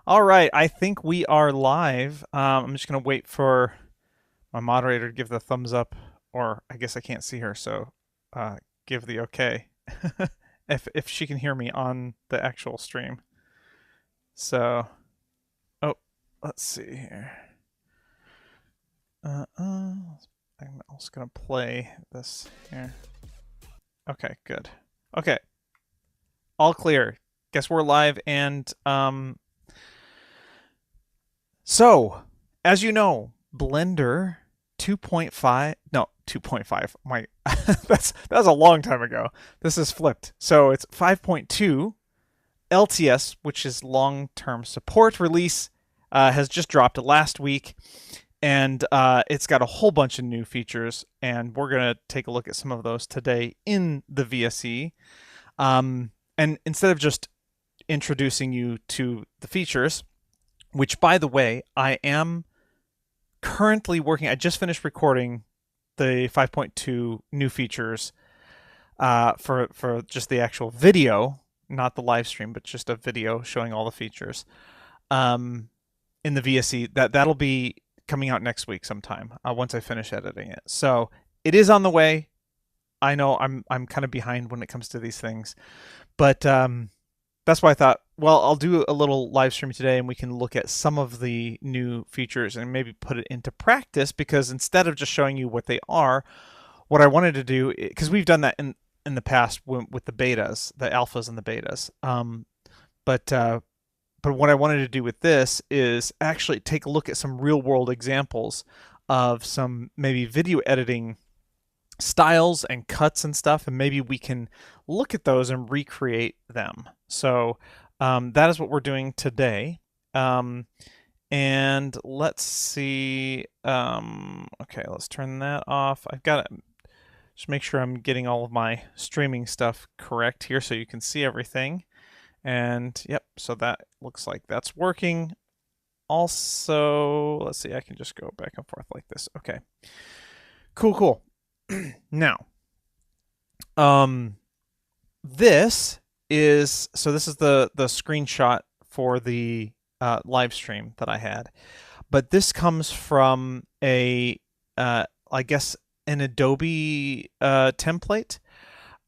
All right, I think we are live. I'm just gonna wait for my moderator to give the thumbs up, or I guess I can't see her, so uh, give the okay if she can hear me on the actual stream. So, oh, let's see here. I'm also gonna play this here. Okay, good. Okay, all clear. Guess we're live, and so, as you know, Blender 2.5, no, 2.5. My that was a long time ago. This is flipped. So, it's 5.2 LTS, which is long-term support release, has just dropped last week, and it's got a whole bunch of new features, and we're going to take a look at some of those today in the VSE. And instead of just introducing you to the features, which, by the way, I am currently working. I just finished recording the 5.2 new features for just the actual video, not the live stream, but just a video showing all the features in the VSE. That'll be coming out next week sometime once I finish editing it. So it is on the way. I know I'm kind of behind when it comes to these things, but that's why I thought, well, I'll do a little live stream today and we can look at some of the new features and maybe put it into practice, because instead of just showing you what they are, what I wanted to do, because we've done that in the past with the betas, the alphas and the betas. But what I wanted to do with this is actually take a look at some real world examples of some maybe video editing styles and cuts and stuff, and maybe we can look at those and recreate them. So that is what we're doing today. And let's see. Okay, let's turn that off. I've got to just make sure I'm getting all of my streaming stuff correct here so you can see everything. And yep, so that looks like that's working. Also, let's see, I can just go back and forth like this. Okay, cool. Now, this is the screenshot for the live stream that I had, but this comes from a I guess an Adobe template.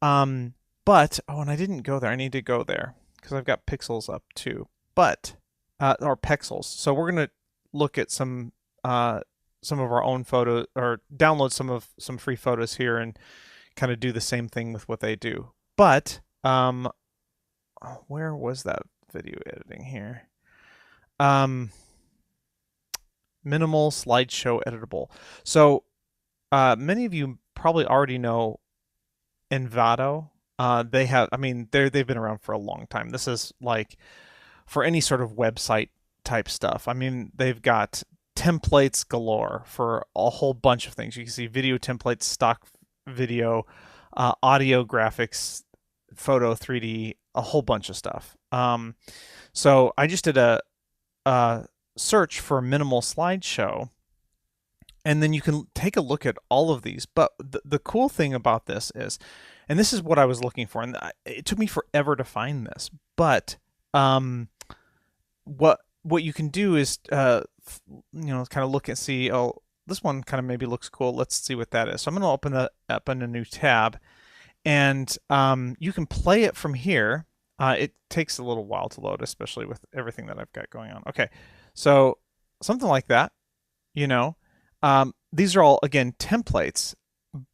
But and I didn't go there. I need to go there because I've got pixels up too. But or pixels. So we're gonna look at some of our own photos, or download some free photos here and kind of do the same thing with what they do. But where was that video editing here? Minimal slideshow editable. So many of you probably already know Envato. They've been around for a long time. This is like for any sort of website type stuff. I mean, they've got templates galore for a whole bunch of things. You can see video templates, stock video, audio, graphics, photo, 3D, a whole bunch of stuff. So I just did a search for minimal slideshow, and then you can take a look at all of these. But the cool thing about this is, and this is what I was looking for, and it took me forever to find this, but what you can do is kind of look and see, oh, this one kind of maybe looks cool. Let's see what that is. So I'm going to open that up in a new tab, and you can play it from here. It takes a little while to load, especially with everything that I've got going on. Okay, so something like that, these are all, again, templates,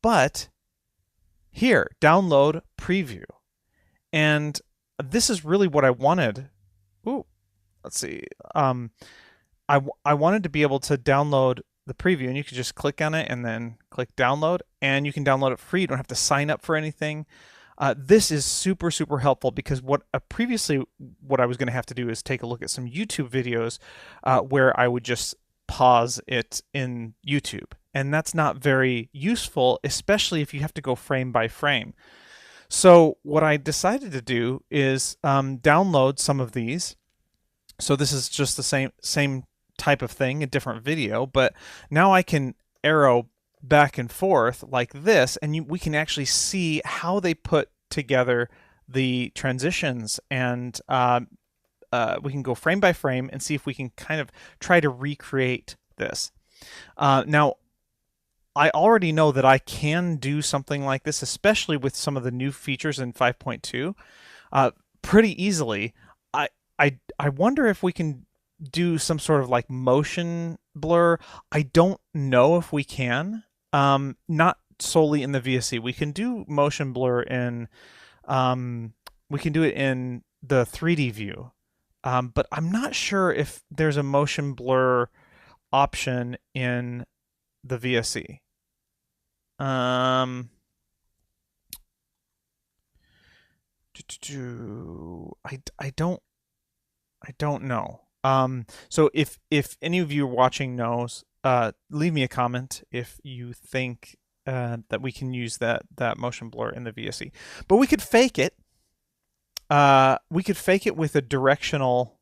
but here, download preview. And this is really what I wanted. Ooh, let's see. I wanted to be able to download the preview, and you could just click on it and then click download, and you can download it free. You don't have to sign up for anything. This is super helpful, because previously what I was going to have to do is take a look at some YouTube videos where I would just pause it in YouTube, and that's not very useful, especially if you have to go frame by frame. So what I decided to do is download some of these. So this is just the same type of thing, a different video, but now I can arrow back and forth like this, and we can actually see how they put together the transitions and we can go frame by frame and see if we can kind of try to recreate this. Now, I already know that I can do something like this, especially with some of the new features in 5.2, pretty easily. I wonder if we can do some sort of like motion blur. I don't know if we can. Not solely in the VSE. We can do motion blur in, we can do it in the 3D view. But I'm not sure if there's a motion blur option in the VSE. I don't know. So if any of you watching knows, leave me a comment if you think that we can use that motion blur in the VSE. But we could fake it. We could fake it with a directional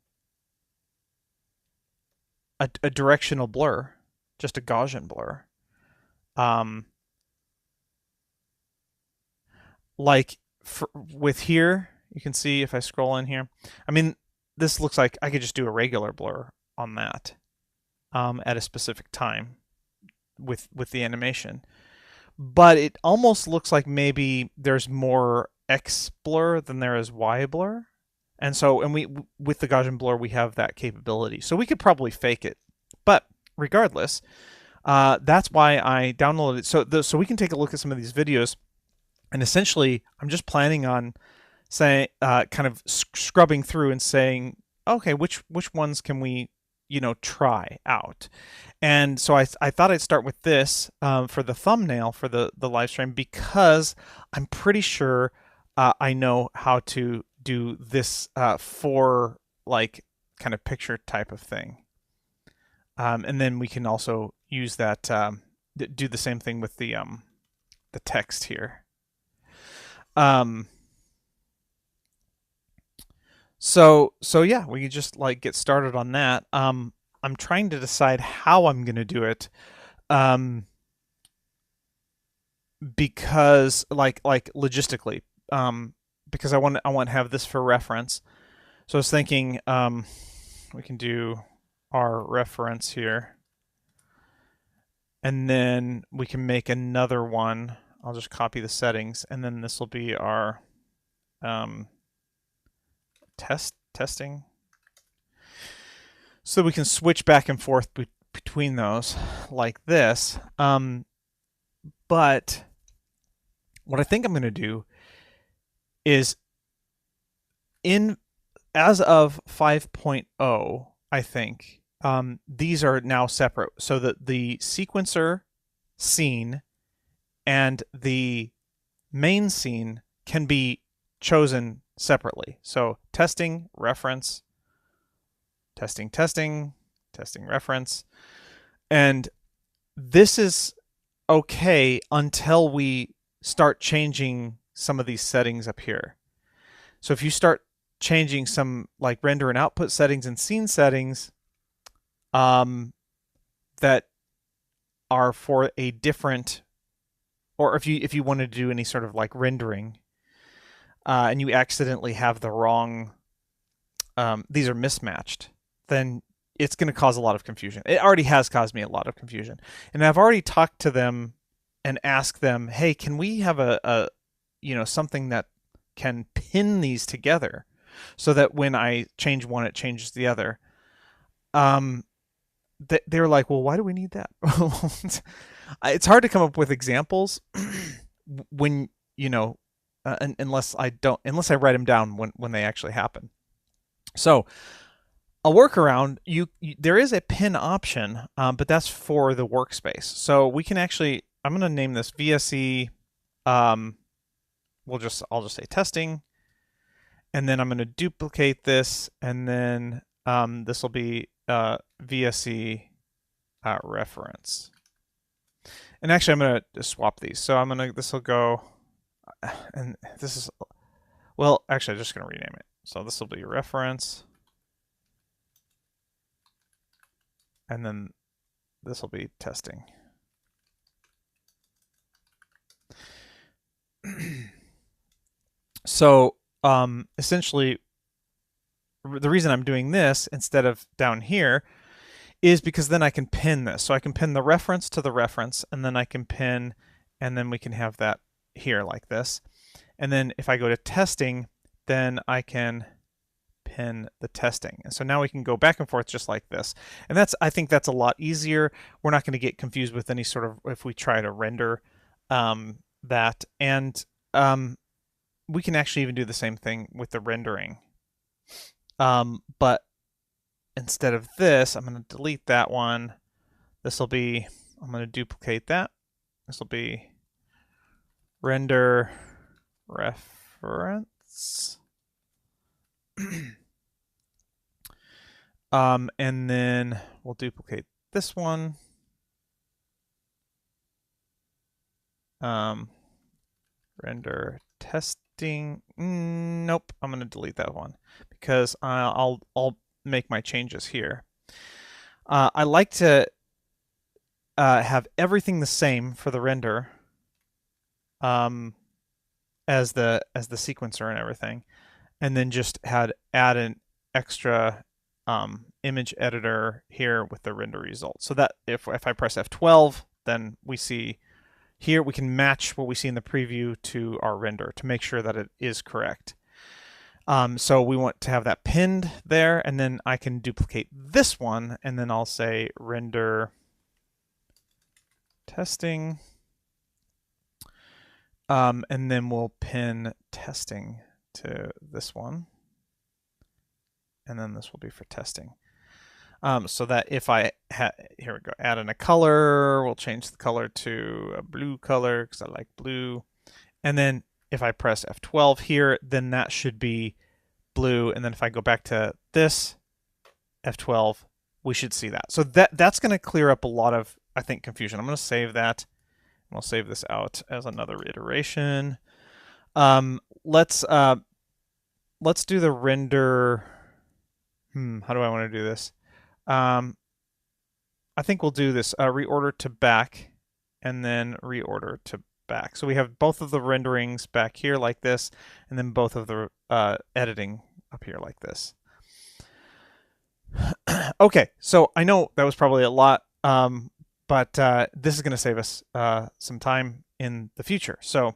blur, just a Gaussian blur. Like with here, you can see if I scroll in here. I mean, this looks like I could just do a regular blur on that at a specific time with the animation. But it almost looks like maybe there's more X blur than there is Y blur. And so, and we, with the Gaussian blur, we have that capability. So we could probably fake it. But regardless, that's why I downloaded it. So we can take a look at some of these videos. And essentially, I'm just planning on saying, kind of scrubbing through and saying, okay, which ones can we, try out? And so I thought I'd start with this for the thumbnail for the live stream, because I'm pretty sure I know how to do this for like kind of picture type of thing. And then we can also use that, do the same thing with the text here. So yeah, we can just like get started on that. I'm trying to decide how I'm going to do it. Because like logistically, because I want to have this for reference. So I was thinking, we can do our reference here, and then we can make another one. I'll just copy the settings, and then this will be our testing. So we can switch back and forth between those like this. But what I think I'm going to do is, as of 5.0, I think these are now separate, so that the sequencer scene and the main scene can be chosen separately. So testing, reference, testing, reference. And this is okay until we start changing some of these settings up here. So if you start changing some like render and output settings and scene settings that are for a different, or if you wanted to do any sort of like rendering, and you accidentally have the wrong, these are mismatched, then it's going to cause a lot of confusion. It already has caused me a lot of confusion. And I've already talked to them and asked them, hey, can we have a something that can pin these together so that when I change one, it changes the other. They're like, well, why do we need that? It's hard to come up with examples when, unless I write them down when they actually happen. So a workaround, there is a pin option, but that's for the workspace. So we can actually, I'm going to name this VSE, I'll just say testing, and then I'm going to duplicate this, and then this will be VSE reference. And actually, I'm going to swap these. So this will go, and this is, well, actually, I'm just going to rename it. So this will be reference, and then this will be testing. So essentially, the reason I'm doing this instead of down here is because then I can pin this. So I can pin the reference to the reference, and then I can pin, and then we can have that here like this. And then if I go to testing, then I can pin the testing. And so now we can go back and forth just like this. And I think that's a lot easier. We're not going to get confused with any sort of, if we try to render that. And we can actually even do the same thing with the rendering. But instead of this, I'm going to delete that one. This will be, I'm going to duplicate that. This will be render reference. And then we'll duplicate this one. Render testing. Nope, I'm going to delete that one because I'll make my changes here. I like to have everything the same for the render as the sequencer and everything, and then just add an extra image editor here with the render result. So that if I press F12, then we see here we can match what we see in the preview to our render to make sure that it is correct. So we want to have that pinned there, and then I can duplicate this one, and then I'll say render testing, and then we'll pin testing to this one, and then this will be for testing. So that if I here we go, add in a color, we'll change the color to a blue color because I like blue. And then if I press F12 here, then that should be blue. And then if I go back to this, F12, we should see that. So that's going to clear up a lot of, I think, confusion. I'm going to save that. And we'll save this out as another iteration. Let's do the render. How do I want to do this? I think we'll do this reorder to back and then reorder to back. So we have both of the renderings back here like this, and then both of the editing up here like this. Okay, so I know that was probably a lot, but this is going to save us some time in the future. So,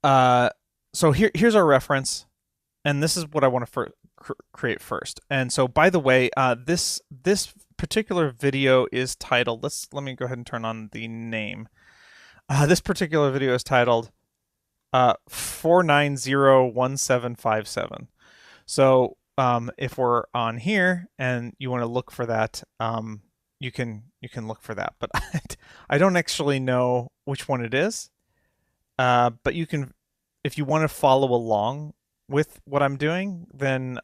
here's our reference, and this is what I want to create first. And so, by the way, this particular video is titled. Let me go ahead and turn on the name. This particular video is titled 4901757. So if we're on here and you want to look for that, you can look for that. But I don't actually know which one it is. But you can, if you want to follow along with what I'm doing, then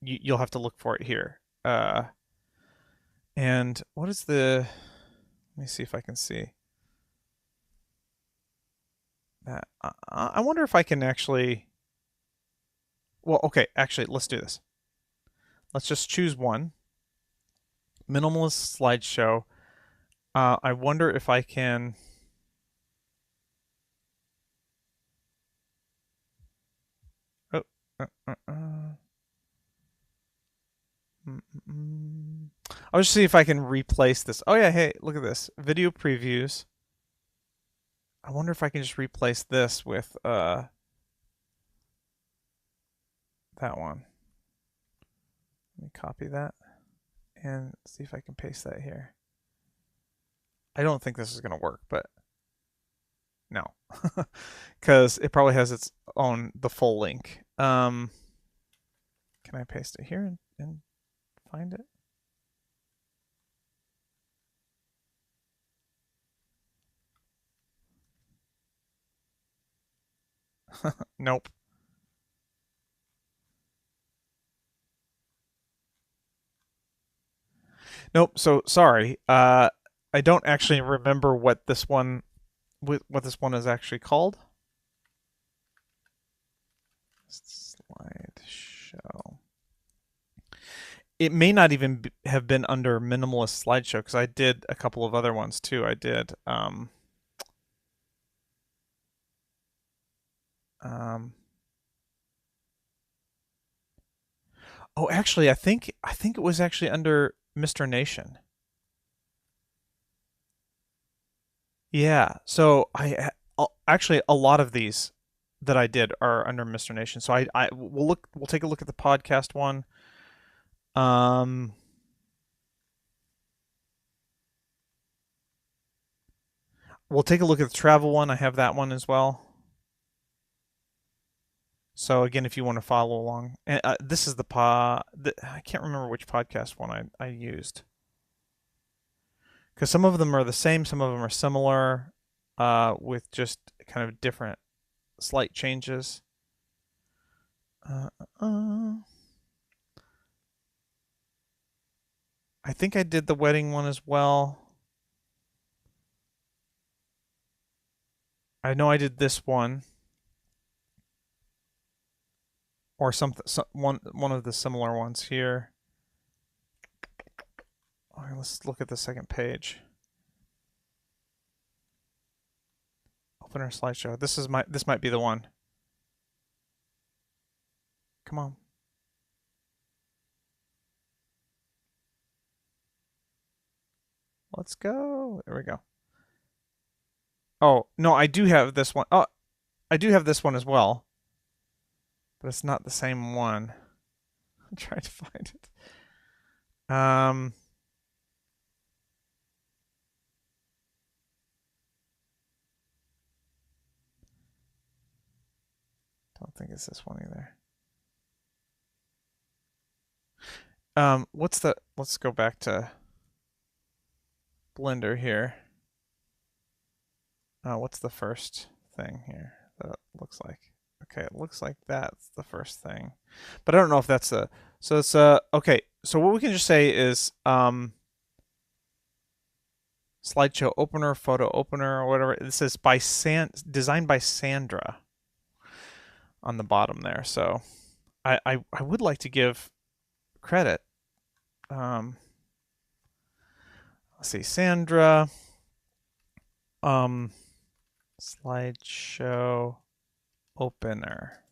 you'll have to look for it here. And what is the? Let me see if I can see. I wonder if I can actually. Well, okay, actually, let's do this. Let's just choose one. Minimalist slideshow. I wonder if I can. Oh. I'll just see if I can replace this. Oh yeah, hey, look at this. Video previews. I wonder if I can just replace this with that one. Let me copy that and see if I can paste that here. I don't think this is going to work, but no, because it probably has its own, the full link. Can I paste it here and find it? Nope. Nope. So sorry. I don't actually remember what this one is actually called. Slideshow. It may not even have been under minimalist slideshow because I did a couple of other ones too. I did Oh, actually, I think it was actually under Mr. Nation. Yeah. So actually a lot of these that I did are under Mr. Nation. So we'll take a look at the podcast one. Um, we'll take a look at the travel one. I have that one as well. So again, if you want to follow along, this is I can't remember which podcast one I used because some of them are the same, some of them are similar, with just kind of different slight changes. Uh, uh, I think I did the wedding one as well. I know I did this one or one of the similar ones here. All right, let's look at the second page. Open our slideshow. This might be the one. Come on. Let's go. There we go. Oh, no, I do have this one. Oh, I do have this one as well. But it's not the same one. I'm trying to find it. Don't think it's this one either. Let's go back to Blender here. What's the first thing here that looks like? Okay, it looks like that's the first thing, but I don't know if that's so it's okay. So what we can just say is slideshow opener, photo opener, or whatever. It says designed by Sandra on the bottom there. So I would like to give credit. Let's see, Sandra. Slideshow opener.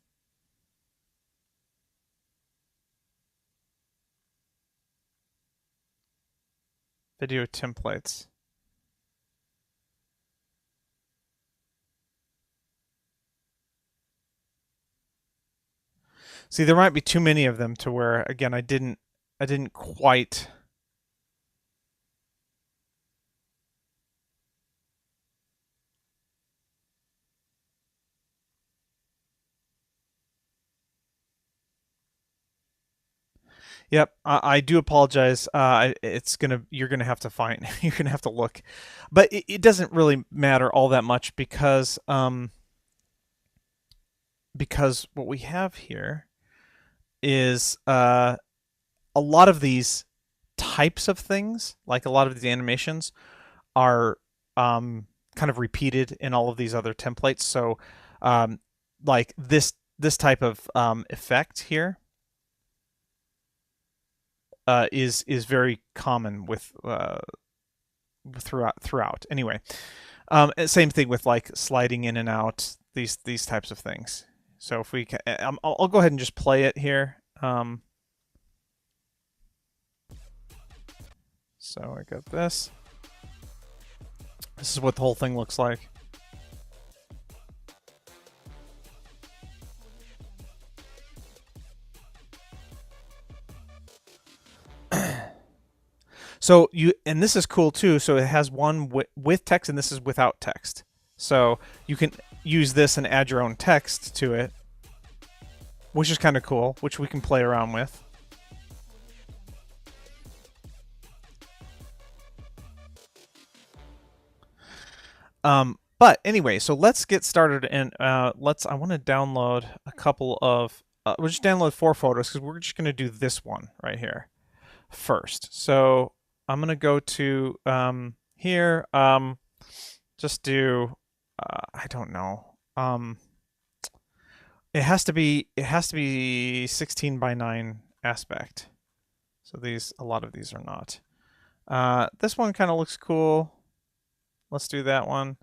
Video templates. See, there might be too many of them to where, again, I didn't quite. Yep, I do apologize. You're gonna have to find, you're gonna have to look, but it doesn't really matter all that much because what we have here is a lot of these types of things, like a lot of these animations, are kind of repeated in all of these other templates. So, like this type of effect here is very common with throughout. Anyway, same thing with like sliding in and out, these types of things. So if we can, I'll go ahead and just play it here. So I got this. This is what the whole thing looks like. So and this is cool too. So it has one with text and this is without text. So you can use this and add your own text to it, which is kind of cool, which we can play around with. But anyway, so let's get started and I want to download a couple of, we'll just download 4 photos because we're just going to do this one right here first. So I'm going to go to here, just do, I don't know. It has to be 16 by 9 aspect. So a lot of these are not. This one kind of looks cool. Let's do that one.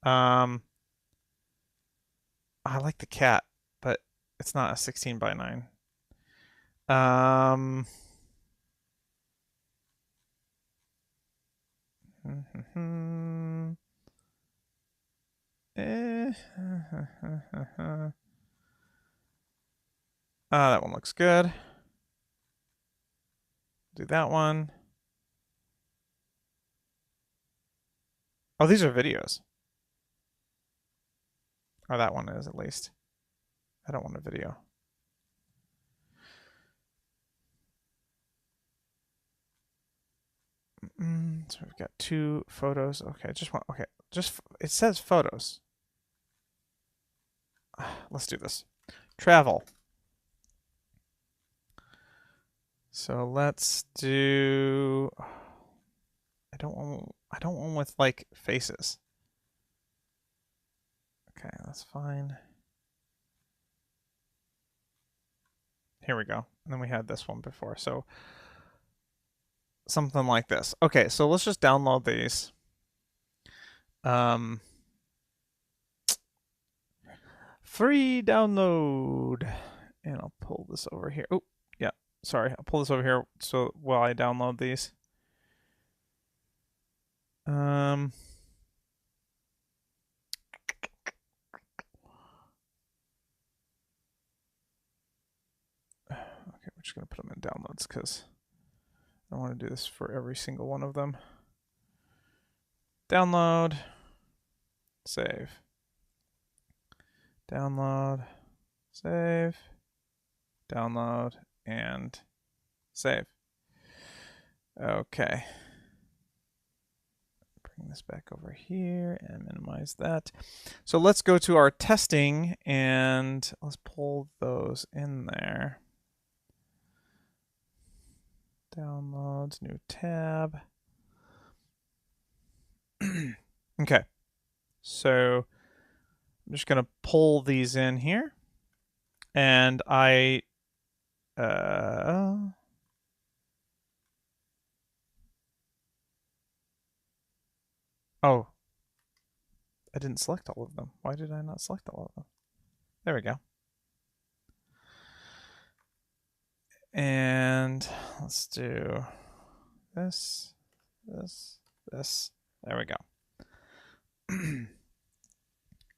I like the cat, but it's not a 16 by 9. Um, that one looks good. Do that one. Oh, these are videos. Or that one is, at least. I don't want a video. So we've got 2 photos. Okay, it says photos. Let's do this. Travel. So let's do. I don't want with like faces. Okay, that's fine. Here we go. And then we had this one before. So something like this. Okay, so let's just download these. Free download. And I'll pull this over here. Oh, yeah. Sorry. I'll pull this over here so while I download these. Okay, we're just going to put them in downloads because I don't want to do this for every single one of them. Download. Save. Download. Save. Download. And save. Okay. Bring this back over here and minimize that. So let's go to our testing and let's pull those in there. Downloads, new tab. Okay. So I'm just going to pull these in here. And oh, I didn't select all of them. Why did I not select all of them? There we go. And let's do this, this, this. There we go.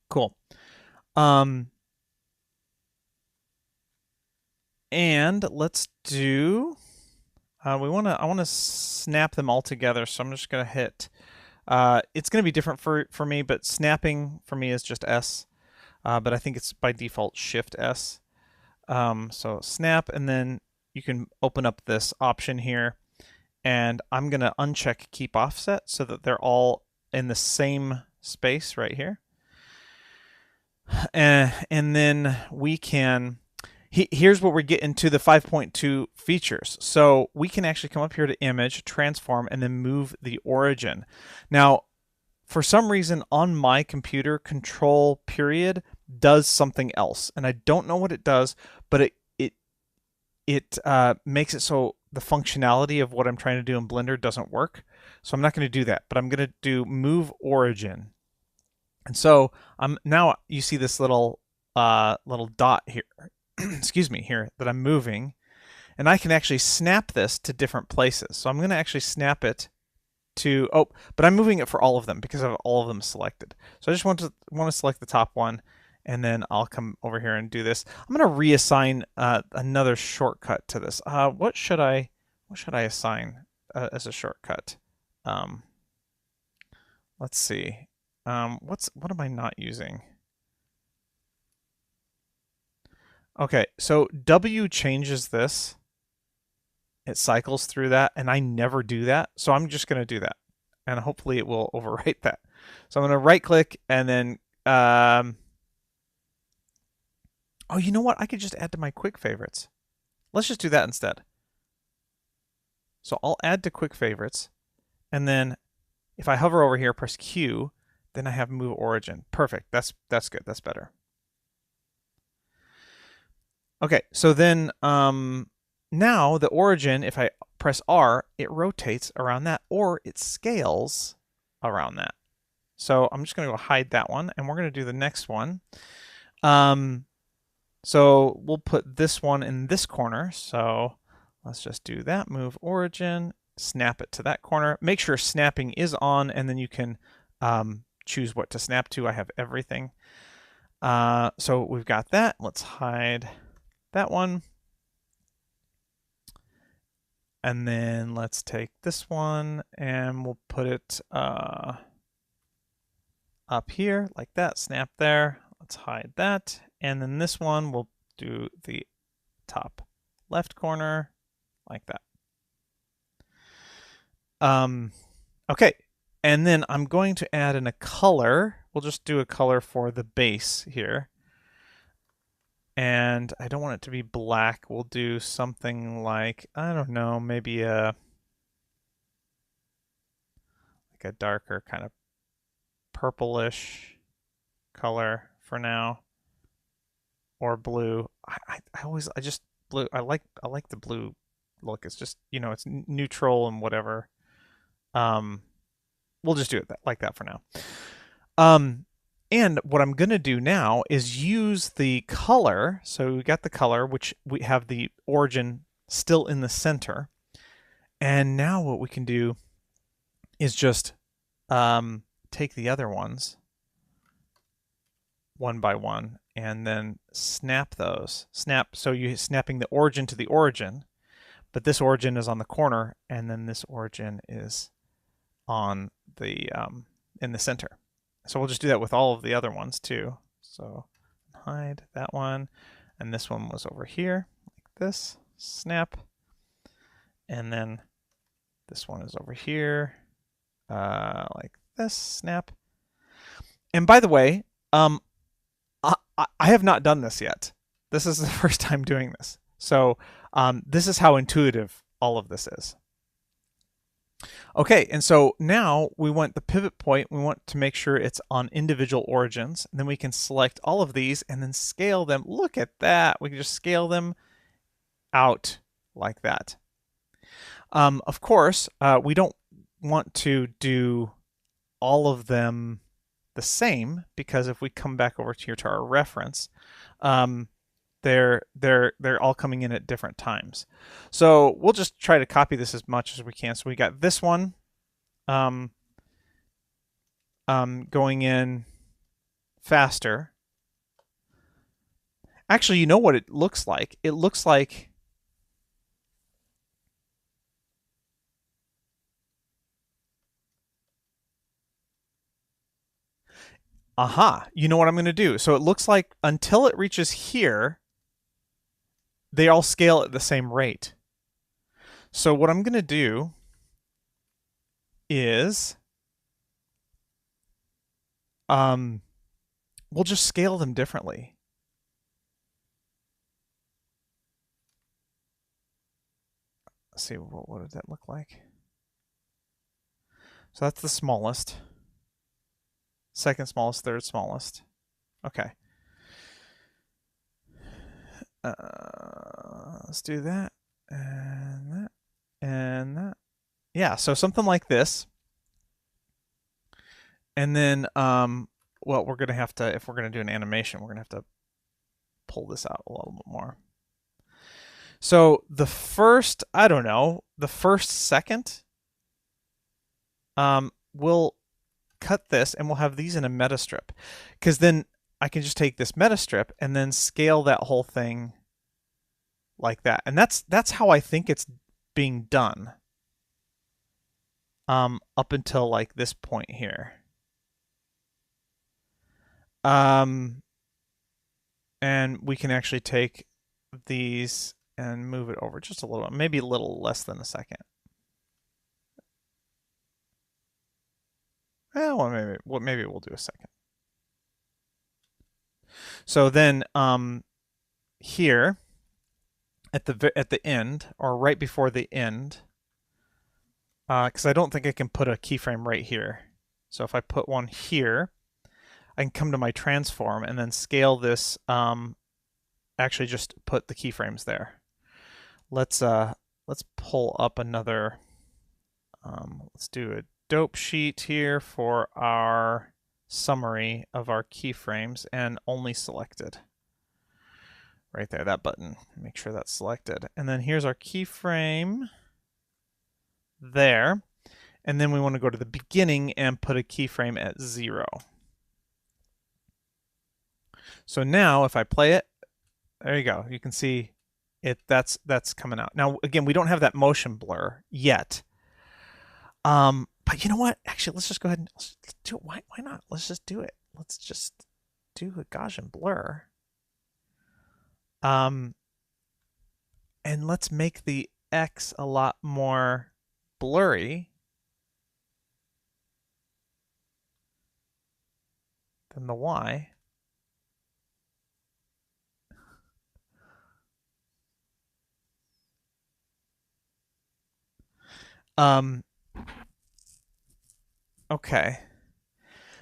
Cool. And let's do. I want to snap them all together. So I'm just gonna hit. It's gonna be different for me, but snapping for me is just S. But I think it's by default Shift S. So snap, and then you can open up this option here, and I'm gonna uncheck keep offset so that they're all in the same space right here. And then we can. Here's where we get into the 5.2 features. So we can actually come up here to image, transform, and then move the origin. Now, for some reason on my computer, control period does something else. And I don't know what it does, but it makes it so the functionality of what I'm trying to do in Blender doesn't work. So I'm not going to do that, but I'm going to do move origin. And so now you see this little dot here. Excuse me, here that I'm moving, and I can actually snap this to different places. So I'm going to actually snap it to, but I'm moving it for all of them because I have all of them selected. So I just want to select the top one, and then I'll come over here and do this. I'm going to reassign another shortcut to this. What should I assign as a shortcut? Let's see. What am I not using? Okay, so W changes this. It cycles through that, and I never do that. So I'm just going to do that, and hopefully it will overwrite that. So I'm going to right click, and then, oh, you know what? I could just add to my quick favorites. Let's just do that instead. So I'll add to quick favorites, and then if I hover over here, press Q, then I have move origin. Perfect. That's good. That's better. Okay, so then now the origin, if I press R, it rotates around that, or it scales around that. So I'm just going to go hide that one, and we're going to do the next one. So we'll put this one in this corner. So let's just do that. Move origin, snap it to that corner. Make sure snapping is on, and then you can choose what to snap to. I have everything. So we've got that. Let's hide that one. And then let's take this one and we'll put it up here like that. Snap there. Let's hide that. And then this one we'll do the top left corner like that. Okay. And then I'm going to add in a color. We'll just do a color for the base here. And I don't want it to be black. We'll do something like, I don't know, maybe like a darker kind of purplish color for now, or blue. I just blue. I like the blue look. It's just, it's neutral and whatever. We'll just do it like that for now. And what I'm going to do now is use the color. So we got the color, which we have the origin still in the center. And now what we can do is just take the other ones one by one and then snap those. So you're snapping the origin to the origin, but this origin is on the corner, and then this origin is on the in the center. So we'll just do that with all of the other ones too. So hide that one, and this one was over here like this, snap, and then this one is over here like this, snap. And by the way, I have not done this yet. This is the first time doing this. So this is how intuitive all of this is. Okay, and so now we want the pivot point. We want to make sure it's on individual origins. And then we can select all of these and then scale them. Look at that. We can just scale them out like that. Of course, we don't want to do all of them the same, because if we come back over here to our reference, they're all coming in at different times. So we'll just try to copy this as much as we can. So we got this one going in faster. Actually, you know what it looks like? It looks like you know what I'm going to do? So it looks like until it reaches here, they all scale at the same rate. So what I'm going to do is we'll just scale them differently. Let's see, what does that look like? So that's the smallest. Second smallest, third smallest. Okay. Let's do that and that and that. Yeah, so something like this. And then, well, we're gonna have to, if we're gonna do an animation, we're gonna have to pull this out a little bit more. So the first, I don't know, the first second, we'll cut this and we'll have these in a meta strip, because then I can just take this meta strip and then scale that whole thing like that. And that's how I think it's being done up until like this point here. And we can actually take these and move it over just a little, maybe a little less than a second. Well, maybe we'll do a second. So then here at the end, or right before the end, because I don't think I can put a keyframe right here. So if I put one here, I can come to my transform and then scale this. Actually, just put the keyframes there. Let's pull up another. Let's do a dope sheet here for our summary of our keyframes and only selected. right there, that button. Make sure that's selected. And then here's our keyframe there. And then we want to go to the beginning and put a keyframe at 0. So now if I play it, there you go. You can see it. That's coming out. Now again, we don't have that motion blur yet. But you know what? Actually, let's just go ahead and let's do it. Why not? Let's just do it. Let's just do a Gaussian blur. And let's make the X a lot more blurry than the Y. Okay.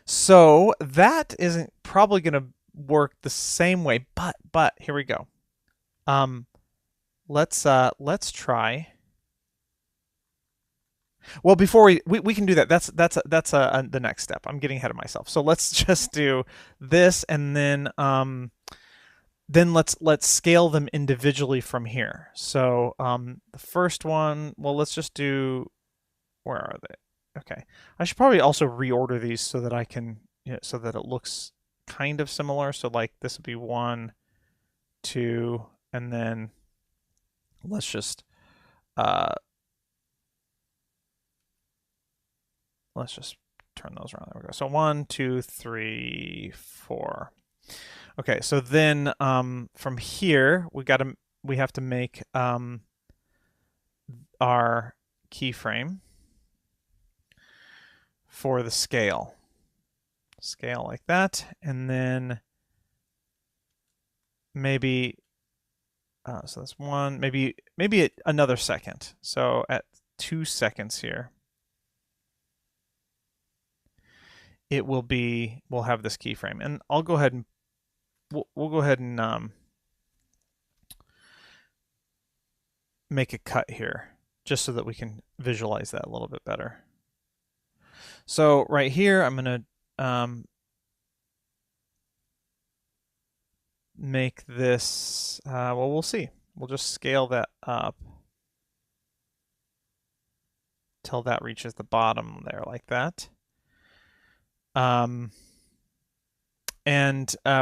So that isn't probably going to work the same way, but here we go. Let's try. Well, before we can do that. That's the next step. I'm getting ahead of myself. So let's just do this, and then let's scale them individually from here. So the first one, well, let's just do. Where are they? Okay, I should probably also reorder these so that I can, so that it looks kind of similar. So like this would be 1, 2, and then let's just turn those around. There we go. So 1, 2, 3, 4. Okay, so then from here we have to make our keyframe for the scale like that, and then maybe so that's 1, maybe another second. So at 2 seconds here, we'll have this keyframe, and I'll go ahead and we'll go ahead and make a cut here just so that we can visualize that a little bit better. So right here, I'm going to make this, well, we'll see. We'll just scale that up till that reaches the bottom there like that. And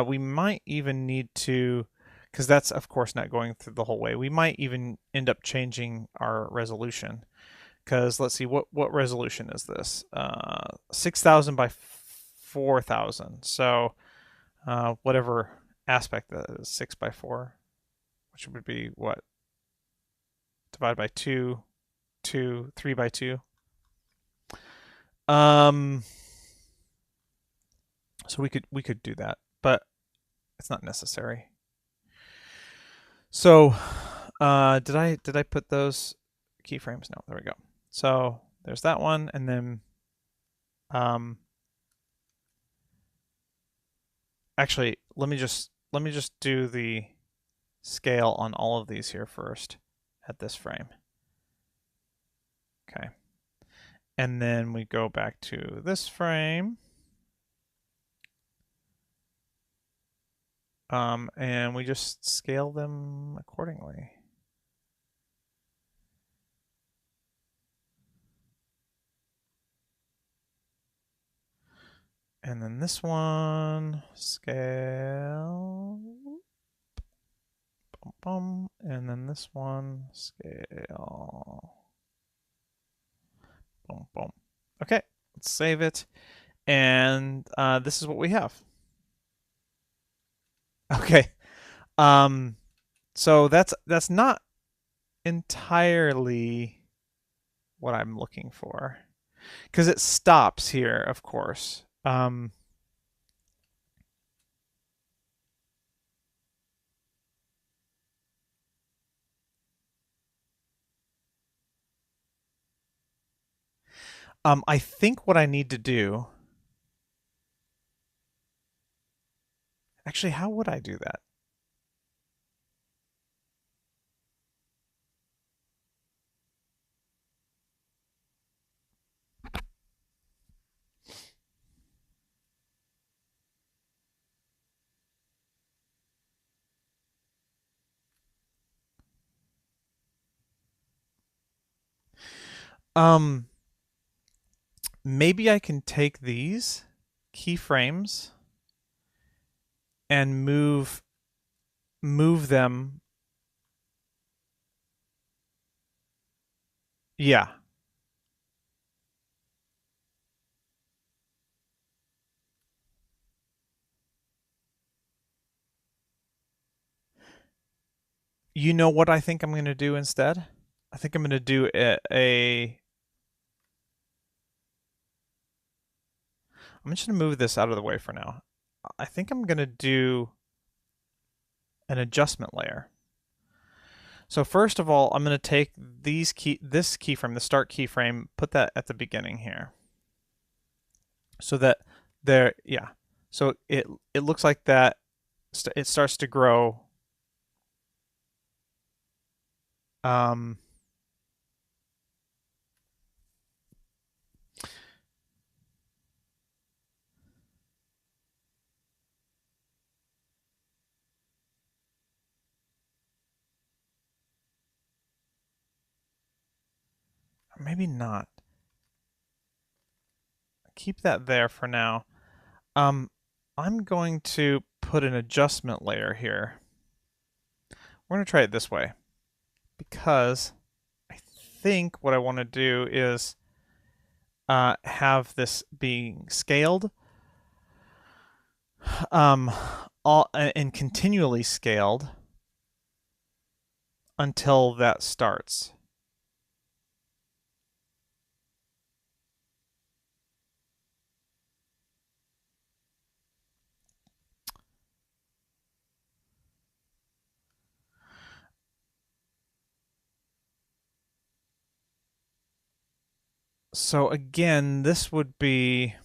we might even need to, because that's of course not going through the whole way, we might even end up changing our resolution. Because let's see, what resolution is this? 6,000 by 4,000. So whatever aspect that is, 6 by 4, which would be what? Divided by 2, 2, 3 by 2. So we could do that, but it's not necessary. So did I put those keyframes? No, there we go. So there's that one, and then actually let me just do the scale on all of these here first at this frame. Okay. And then we go back to this frame. And we just scale them accordingly. And then this one, scale. Boom, boom. And then this one, scale. Boom, boom. Okay, let's save it. And this is what we have. Okay. So that's not entirely what I'm looking for, because it stops here, of course. I think what I need to do, actually, how would I do that? Maybe I can take these keyframes and move them. Yeah. You know what I think I'm going to do instead? I think I'm going to do I'm just going to move this out of the way for now. I think I'm going to do an adjustment layer. So first of all, I'm going to take this keyframe, the start keyframe, put that at the beginning here. So that yeah. So it looks like that it starts to grow. Um, maybe not. Keep that there for now. I'm going to put an adjustment layer here. We're going to try it this way because I think what I want to do is have this being scaled and continually scaled until that starts. So again, this would be,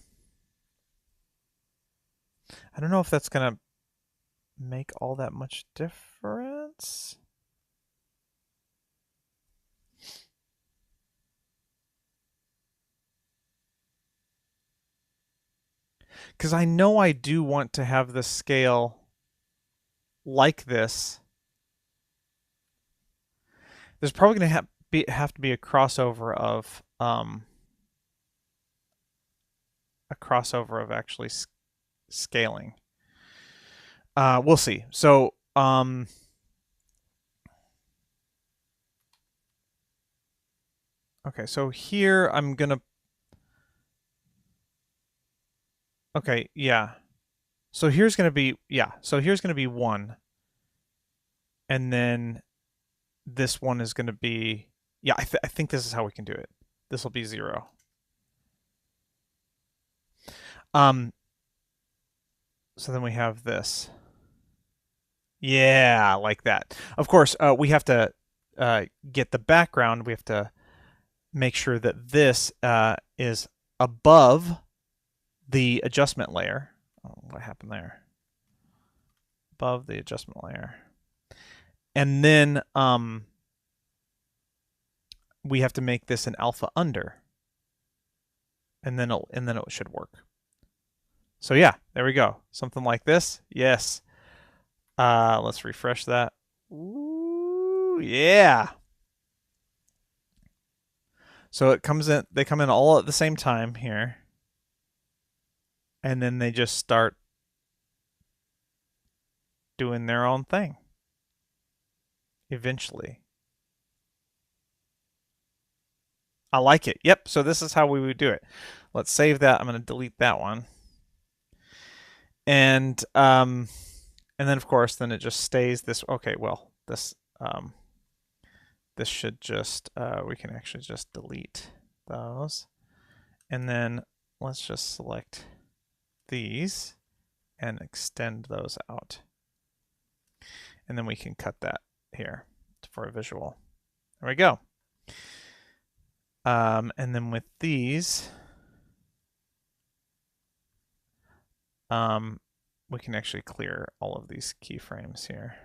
I don't know if that's going to make all that much difference. Because I know I do want to have the scale like this. There's probably going to have to be a crossover of actually scaling. We'll see. So okay, so here I'm gonna. Okay, yeah. So here's gonna be So here's gonna be 1, and then this one is gonna be I think this is how we can do it. This will be 0. So then we have this. Yeah, like that. Of course, we have to get the background. We have to make sure that this is above the adjustment layer. Oh, what happened there? Above the adjustment layer. And then we have to make this an alpha under. And then it should work. So yeah, there we go. Something like this. Yes. Let's refresh that. Ooh, yeah. So it comes in, they come in all at the same time here. And then they just start doing their own thing. Eventually. I like it. Yep, so this is how we would do it. Let's save that. I'm going to delete that one. And then of course, then it just stays this. Okay, well, this should just, we can actually just delete those. And then let's just select these and extend those out. And then we can cut that here for a visual. There we go. And then with these, we can actually clear all of these keyframes here.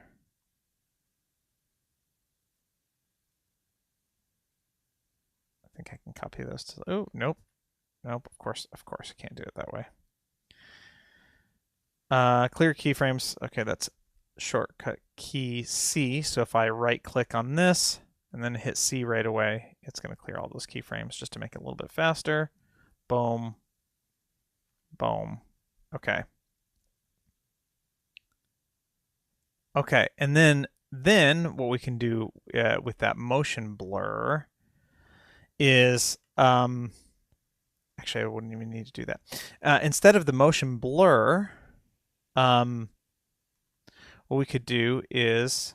I think I can copy those to, oh, nope. Nope, of course I can't do it that way. Clear keyframes, okay, that's shortcut key C. So if I right click on this and then hit C right away, it's going to clear all those keyframes just to make it a little bit faster. Boom. Boom. Okay. Okay, and then what we can do with that motion blur is, actually I wouldn't even need to do that. Instead of the motion blur, what we could do is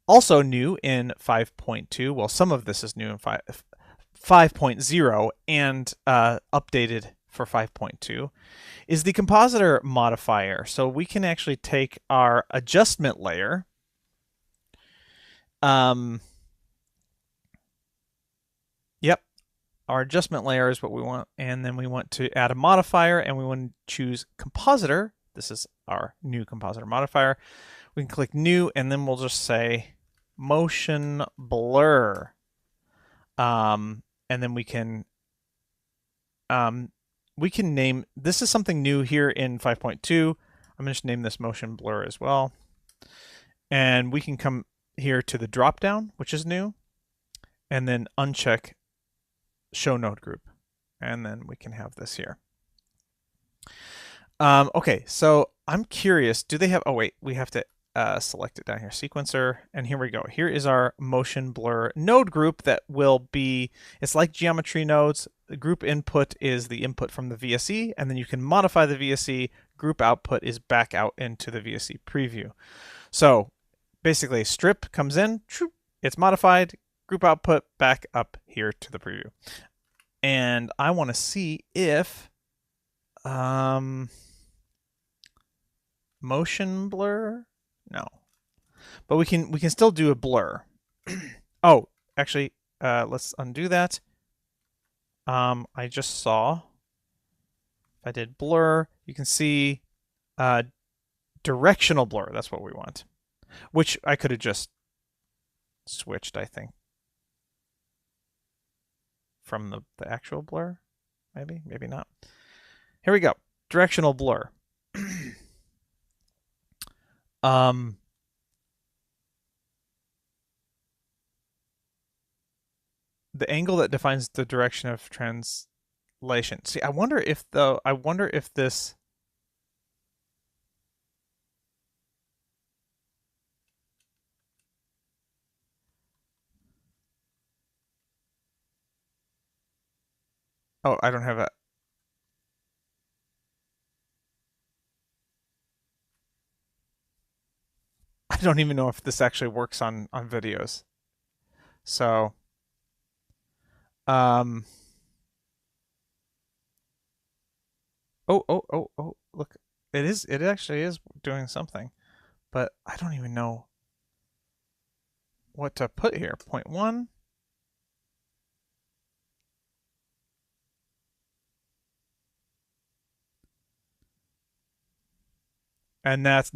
also new in 5.2. Well, some of this is new in 5.0 and updated for 5.2. Is the compositor modifier. So we can actually take our adjustment layer, yep, our adjustment layer is what we want, and then we want to add a modifier, and we want to choose compositor. This is our new compositor modifier. We can click new, and then we'll just say motion blur, and then we can name, this is something new here in 5.2. I'm going to just name this motion blur as well. And we can come here to the drop down, which is new, and then uncheck show node group. And then we can have this here. Okay, so I'm curious, do they have, oh wait, we have to select it down here, sequencer, and here we go. Here is our motion blur node group that will be, it's like geometry nodes. The group input is the input from the VSE, and then you can modify the VSE. Group output is back out into the VSE preview. So basically strip comes in, it's modified, group output back up here to the preview. And I want to see if motion blur, no, but we can still do a blur. Oh, actually, let's undo that. I just saw, if I did blur, you can see directional blur. That's what we want, which I could have just switched, I think, from the actual blur. Maybe not. Here we go. Directional blur. The angle that defines the direction of translation. See, I wonder if this, oh, I don't have a, I don't even know if this actually works on videos. So, oh, look, it actually is doing something, but I don't even know what to put here. 0.1. And that's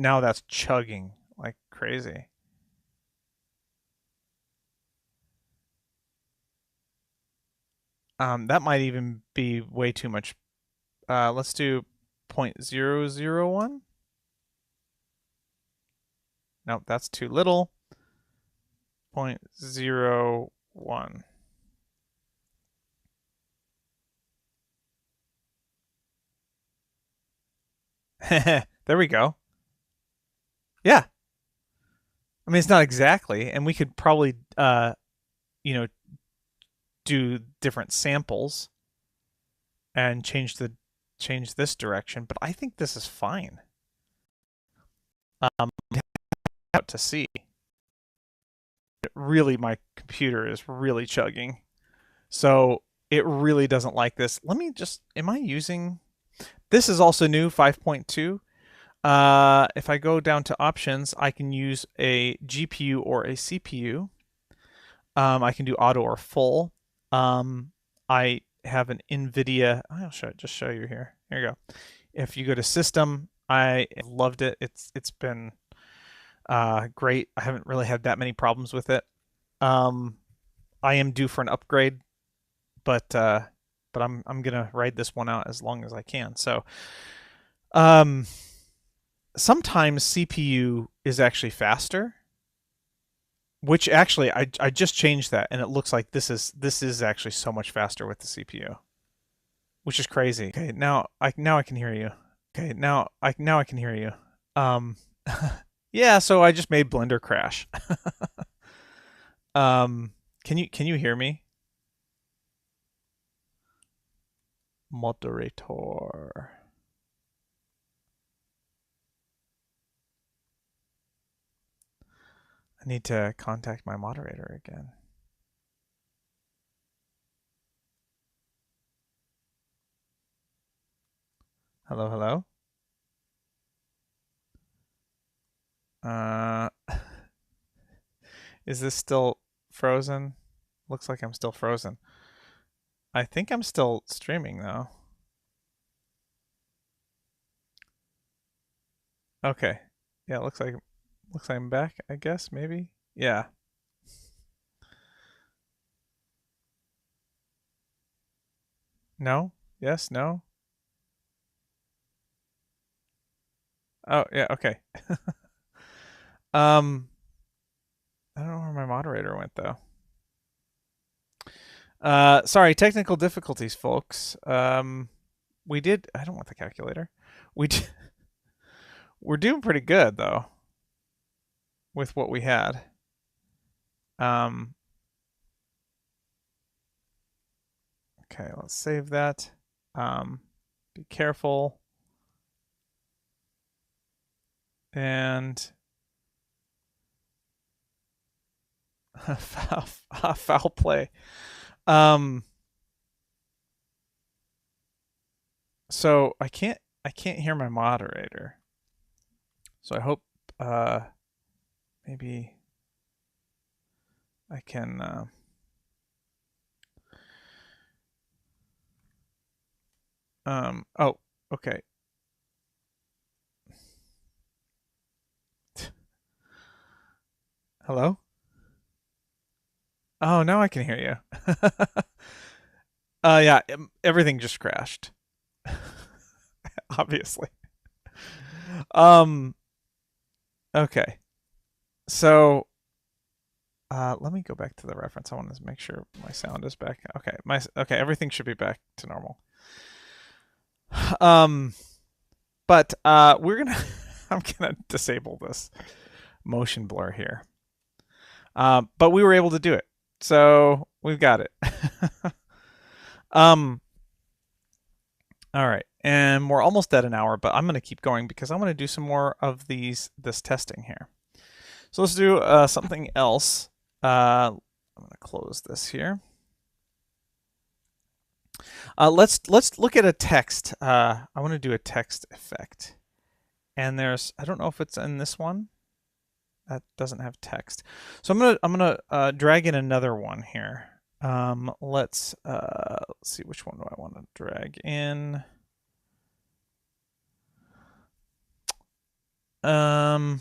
chugging like crazy. That might even be way too much. Let's do 0.001. Nope, that's too little. 0.01. There we go. Yeah. I mean, it's not exactly, and we could probably, you know, do different samples and change this direction, but I think this is fine. Out to see. Really, my computer is really chugging, so it really doesn't like this. Let me just, am I using, this is also new, 5.2. If I go down to options, I can use a GPU or a CPU. I can do auto or full. I have an NVIDIA, I'll just show you here. Here you go. If you go to system, I loved it. It's been great. I haven't really had that many problems with it. I am due for an upgrade, but I'm gonna ride this one out as long as I can. So, sometimes CPU is actually faster. which actually I just changed that, and it looks like this is actually so much faster with the CPU, which is crazy. Okay, now I can hear you. Okay, now I can hear you. Um, yeah, so I just made Blender crash. Can you hear me? Moderator. I need to contact my moderator again. Hello, hello. Uh, is this still frozen? Looks like I'm still frozen. I think I'm still streaming though. Okay. Yeah, looks like I'm back, I guess, maybe. Yeah. No? Yes, no? Oh, yeah, okay. Um, I don't know where my moderator went though. Sorry, technical difficulties, folks. We did. I don't want the calculator. We did, we're doing pretty good though with what we had. Um, okay, let's save that. Be careful. And foul play. Um, so I can't hear my moderator. So I hope maybe I can oh, okay. Hello? Oh, now I can hear you. Yeah, everything just crashed. Obviously. Um okay. So let me go back to the reference. I want to make sure my sound is back. Okay, everything should be back to normal. Um but we're gonna I'm gonna disable this motion blur here. But we were able to do it. So we've got it. um all right. And we're almost at an hour, but I'm gonna keep going because I want to do some more of this testing here. So let's do something else. I'm gonna close this here. Let's look at a text. I want to do a text effect, and I don't know if it's in this one. That doesn't have text, so I'm gonna drag in another one here. Let's see, which one do I want to drag in? I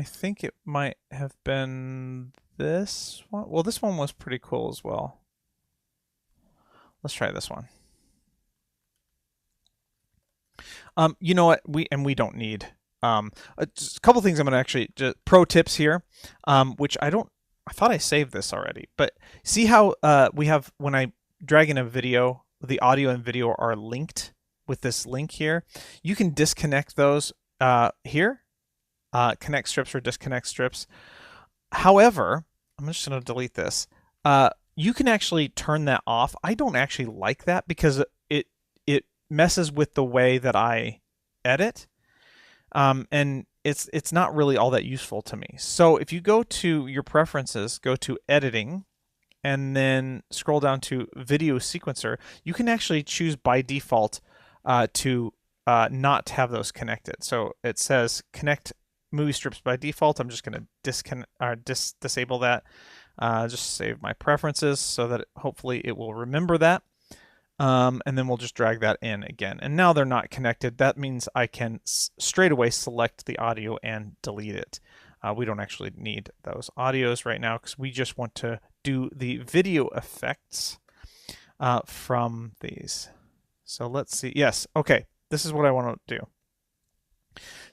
think it might have been this one. Well, this one was pretty cool as well. Let's try this one. You know what? We don't need just a couple things. I'm gonna actually just pro tips here, which I thought I saved this already, but see how we have when I drag in a video, the audio and video are linked with this link here. You can disconnect those here, connect strips or disconnect strips. However, I'm just gonna delete this. You can actually turn that off. I don't actually like that because it messes with the way that I edit, and it's not really all that useful to me. So if you go to your preferences, go to editing, and then scroll down to video sequencer, you can actually choose by default to not have those connected. So it says connect movie strips by default. I'm just going to disable that. Just save my preferences so that hopefully it will remember that. And then we'll just drag that in again. And now they're not connected. That means I can straight away select the audio and delete it. We don't actually need those audios right now because we just want to do the video effects from these. So let's see. Yes, okay. This is what I want to do.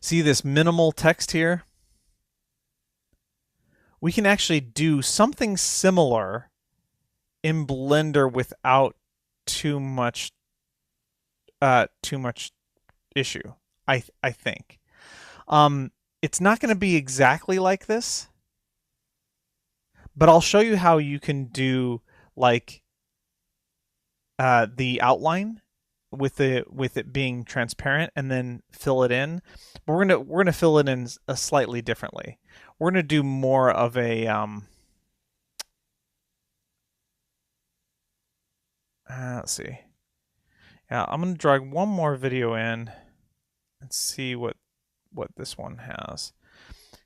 See this minimal text here? We can actually do something similar in Blender without too much issue. I think. It's not going to be exactly like this, but I'll show you how you can do like the outline with it being transparent and then fill it in. But we're gonna fill it in slightly differently. We're gonna do more of a let's see. Yeah, I'm gonna drag one more video in and see what this one has,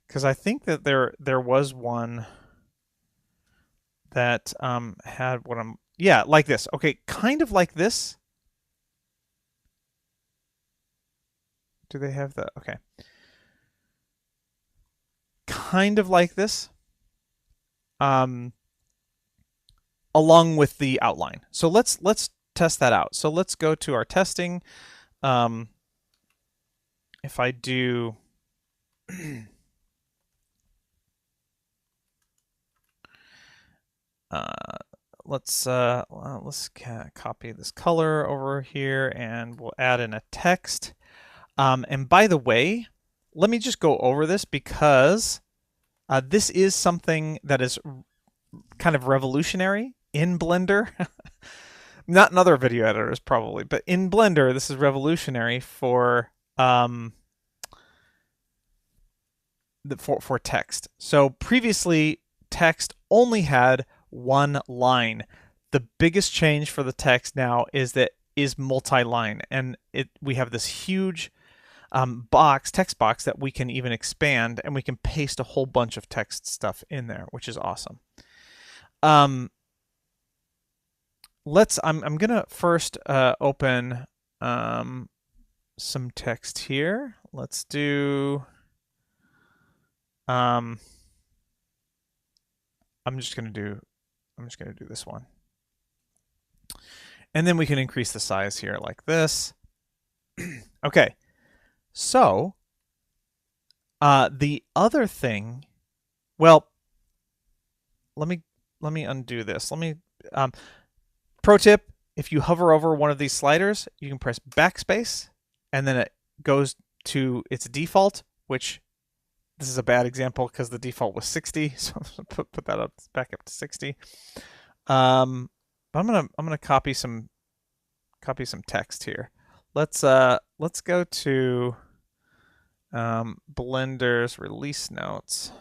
because I think that there was one that had what I'm like this. Okay, kind of like this. Do they have the okay? Kind of like this. Along with the outline. So let's test that out. So let's go to our testing. If I do let's copy this color over here and we'll add in a text. And by the way, let me just go over this because this is something that is kind of revolutionary in Blender. Not in other video editors probably, but in Blender, this is revolutionary for text. So previously, text only had one line. The biggest change for the text now is that is multi-line, and we have this huge text box that we can even expand, and we can paste a whole bunch of text stuff in there, which is awesome. I'm gonna first open some text here. Let's do I'm just gonna do this one, and then we can increase the size here like this. Okay, so the other thing, well, let me undo this. Pro tip: if you hover over one of these sliders, you can press backspace, and then it goes to its default, which this is a bad example because the default was 60, so I'm gonna put that up back up to 60. I'm gonna copy some text here. Let's go to Blender's release notes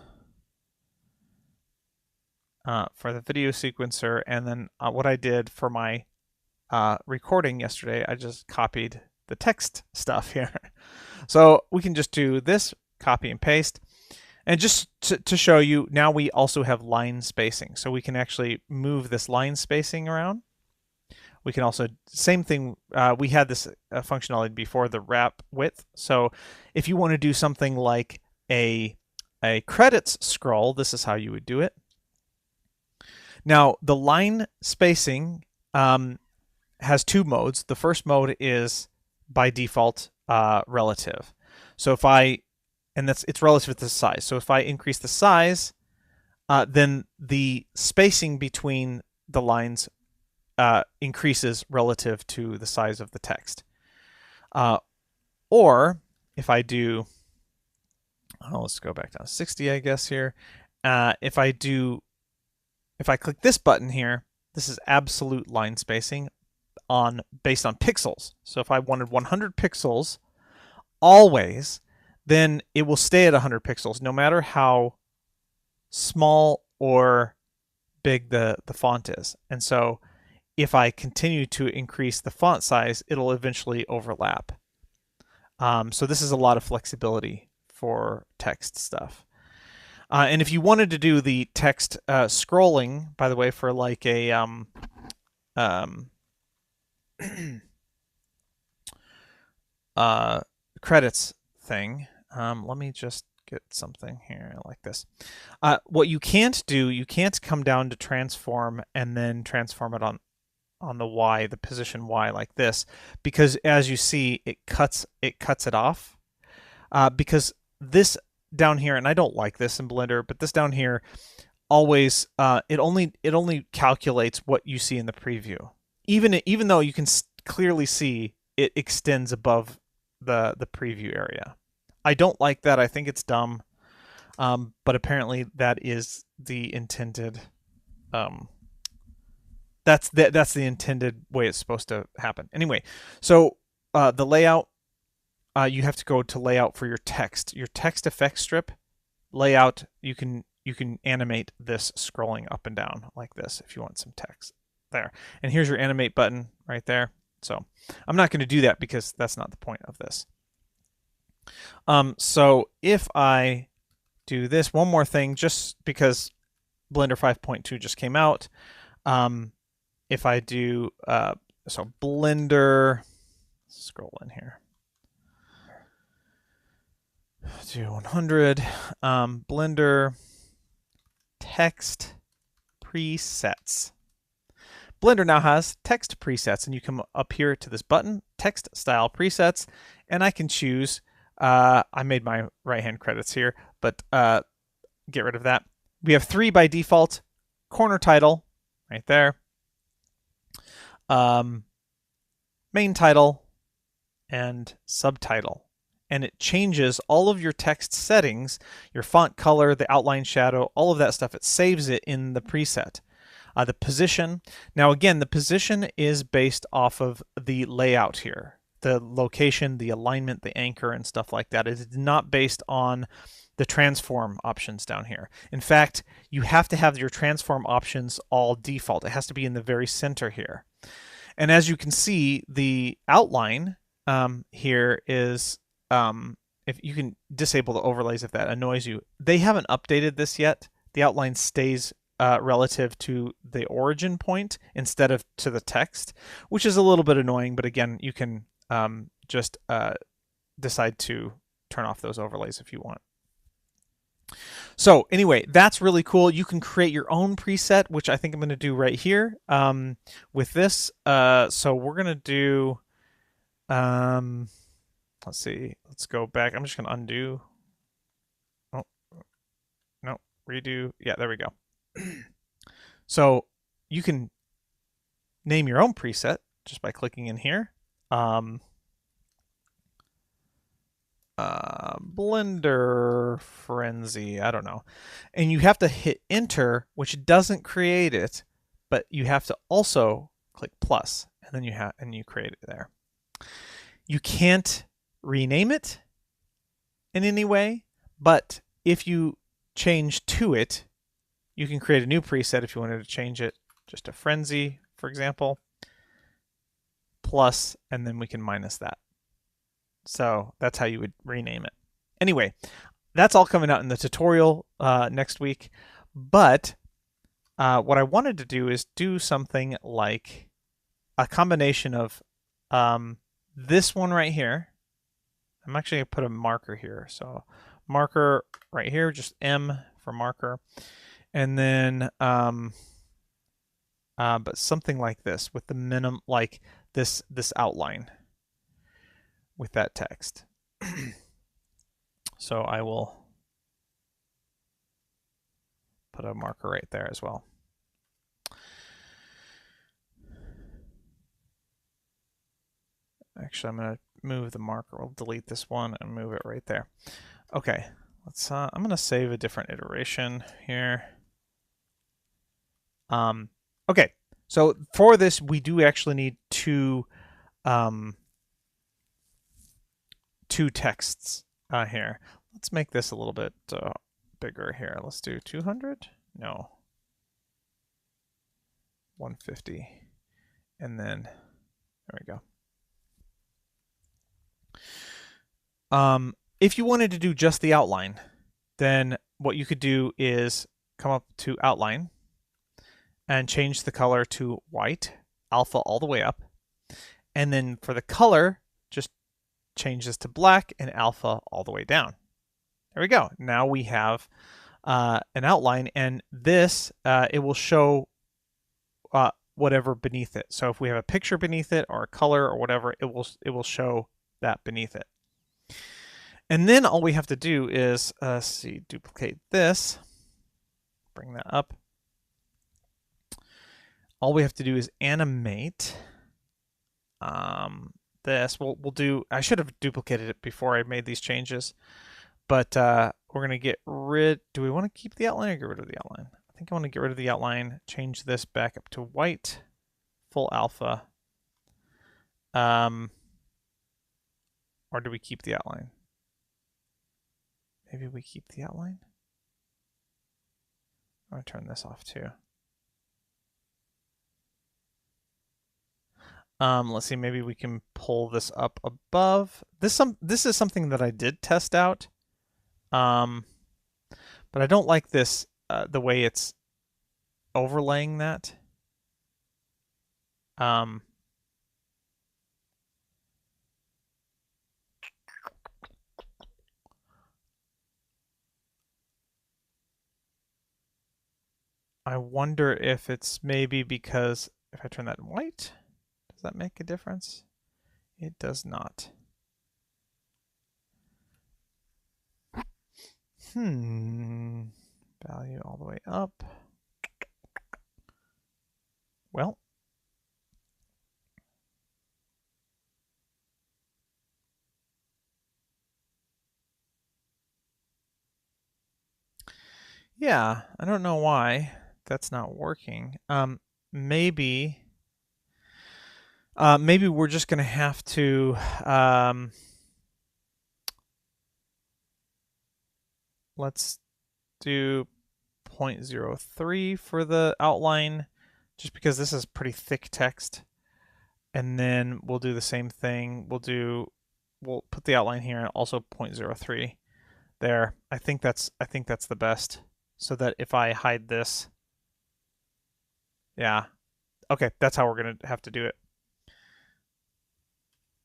for the video sequencer, and then what I did for my recording yesterday, I just copied the text stuff here. So we can just do this, copy and paste. And just to show you, now we also have line spacing. So we can actually move this line spacing around. We can also, same thing, we had this functionality before, the wrap width. So if you want to do something like a credits scroll, this is how you would do it. Now, the line spacing has two modes. The first mode is by default relative. So if it's relative to the size. So if I increase the size, then the spacing between the lines increases relative to the size of the text. Or if I do, let's go back down to 60, I guess here. If I click this button here, this is absolute line spacing based on pixels. So if I wanted 100 pixels always, then it will stay at 100 pixels no matter how small or big the font is. And so if I continue to increase the font size, it'll eventually overlap. So this is a lot of flexibility for text stuff. And if you wanted to do the text scrolling, by the way, for like a credits thing, let me just get something here like this. What you can't do, you can't come down to transform and then transform it on the Y, the position Y like this, because as you see, it cuts it off. because this down here, and I don't like this in Blender, but this down here always it only calculates what you see in the preview, even though you can clearly see it extends above the preview area. I don't like that. I think it's dumb, but apparently that is the intended. That's the intended way it's supposed to happen. Anyway, so the layout, you have to go to layout for your text effect strip layout. You can animate this scrolling up and down like this if you want some text there. And here's your animate button right there. So I'm not going to do that because that's not the point of this. So if I do this one more thing, just because Blender 5.2 just came out, if I do so Blender, scroll in here, do 100, Blender text presets. Blender now has text presets, and you come up here to this button, text style presets, and I can choose, I made my right-hand credits here, but get rid of that. We have 3 by default: corner title, right there, main title, and subtitle. And it changes all of your text settings, your font color, the outline shadow, all of that stuff. It saves it in the preset. The position. Now again, the position is based off of the layout here. The location, the alignment, the anchor, and stuff like that. It is not based on the transform options down here. In fact, you have to have your transform options all default. It has to be in the very center here. And as you can see, the outline here is, if you can disable the overlays if that annoys you. They haven't updated this yet. The outline stays relative to the origin point instead of to the text, which is a little bit annoying, but again, you can just decide to turn off those overlays if you want. So anyway, that's really cool. You can create your own preset, which I think I'm going to do right here with this. So we're going to do, let's see, let's go back. I'm just going to undo. Oh, no, redo. Yeah, there we go. So you can name your own preset just by clicking in here. Blender Frenzy, I don't know. And you have to hit enter, which doesn't create it, but you have to also click plus, and then you create it there. You can't rename it in any way, but if you change to it, you can create a new preset if you wanted to change it just to Frenzy, for example, plus, and then we can minus that. So that's how you would rename it. Anyway, that's all coming out in the tutorial next week. But what I wanted to do is do something like a combination of this one right here. I'm actually going to put a marker here. So marker right here, just M for marker. And then, but something like this with the minimum, like this outline with that text. So I will put a marker right there as well. Actually, I'm going to move the marker. We'll delete this one and move it right there. Okay, let's. I'm going to save a different iteration here. Okay, so for this, we do actually need two texts here. Let's make this a little bit bigger here. Let's do 200. No, 150, and then there we go. If you wanted to do just the outline, then what you could do is come up to outline and change the color to white, alpha all the way up. And then for the color, just change this to black and alpha all the way down. There we go. Now we have an outline, and this, it will show whatever beneath it. So if we have a picture beneath it or a color or whatever, it will show that beneath it. And then all we have to do is, see, duplicate this, bring that up. All we have to do is animate this. We'll do, I should have duplicated it before I made these changes, but we're going to get rid, do we want to keep the outline or get rid of the outline? I think I want to get rid of the outline, change this back up to white, full alpha. Or do we keep the outline? Maybe we keep the outline. I'm going to turn this off too. Let's see, maybe we can pull this up above. This is something that I did test out. But I don't like this, the way it's overlaying that. I wonder if it's maybe because if I turn that white, does that make a difference? It does not. Value all the way up. Well, yeah, I don't know why that's not working. Maybe we're just going to have to let's do 0.03 for the outline, just because this is pretty thick text. And then we'll do the same thing. We'll put the outline here and also 0.03 there. I think that's the best, so that if I hide this, yeah, okay, that's how we're gonna have to do it.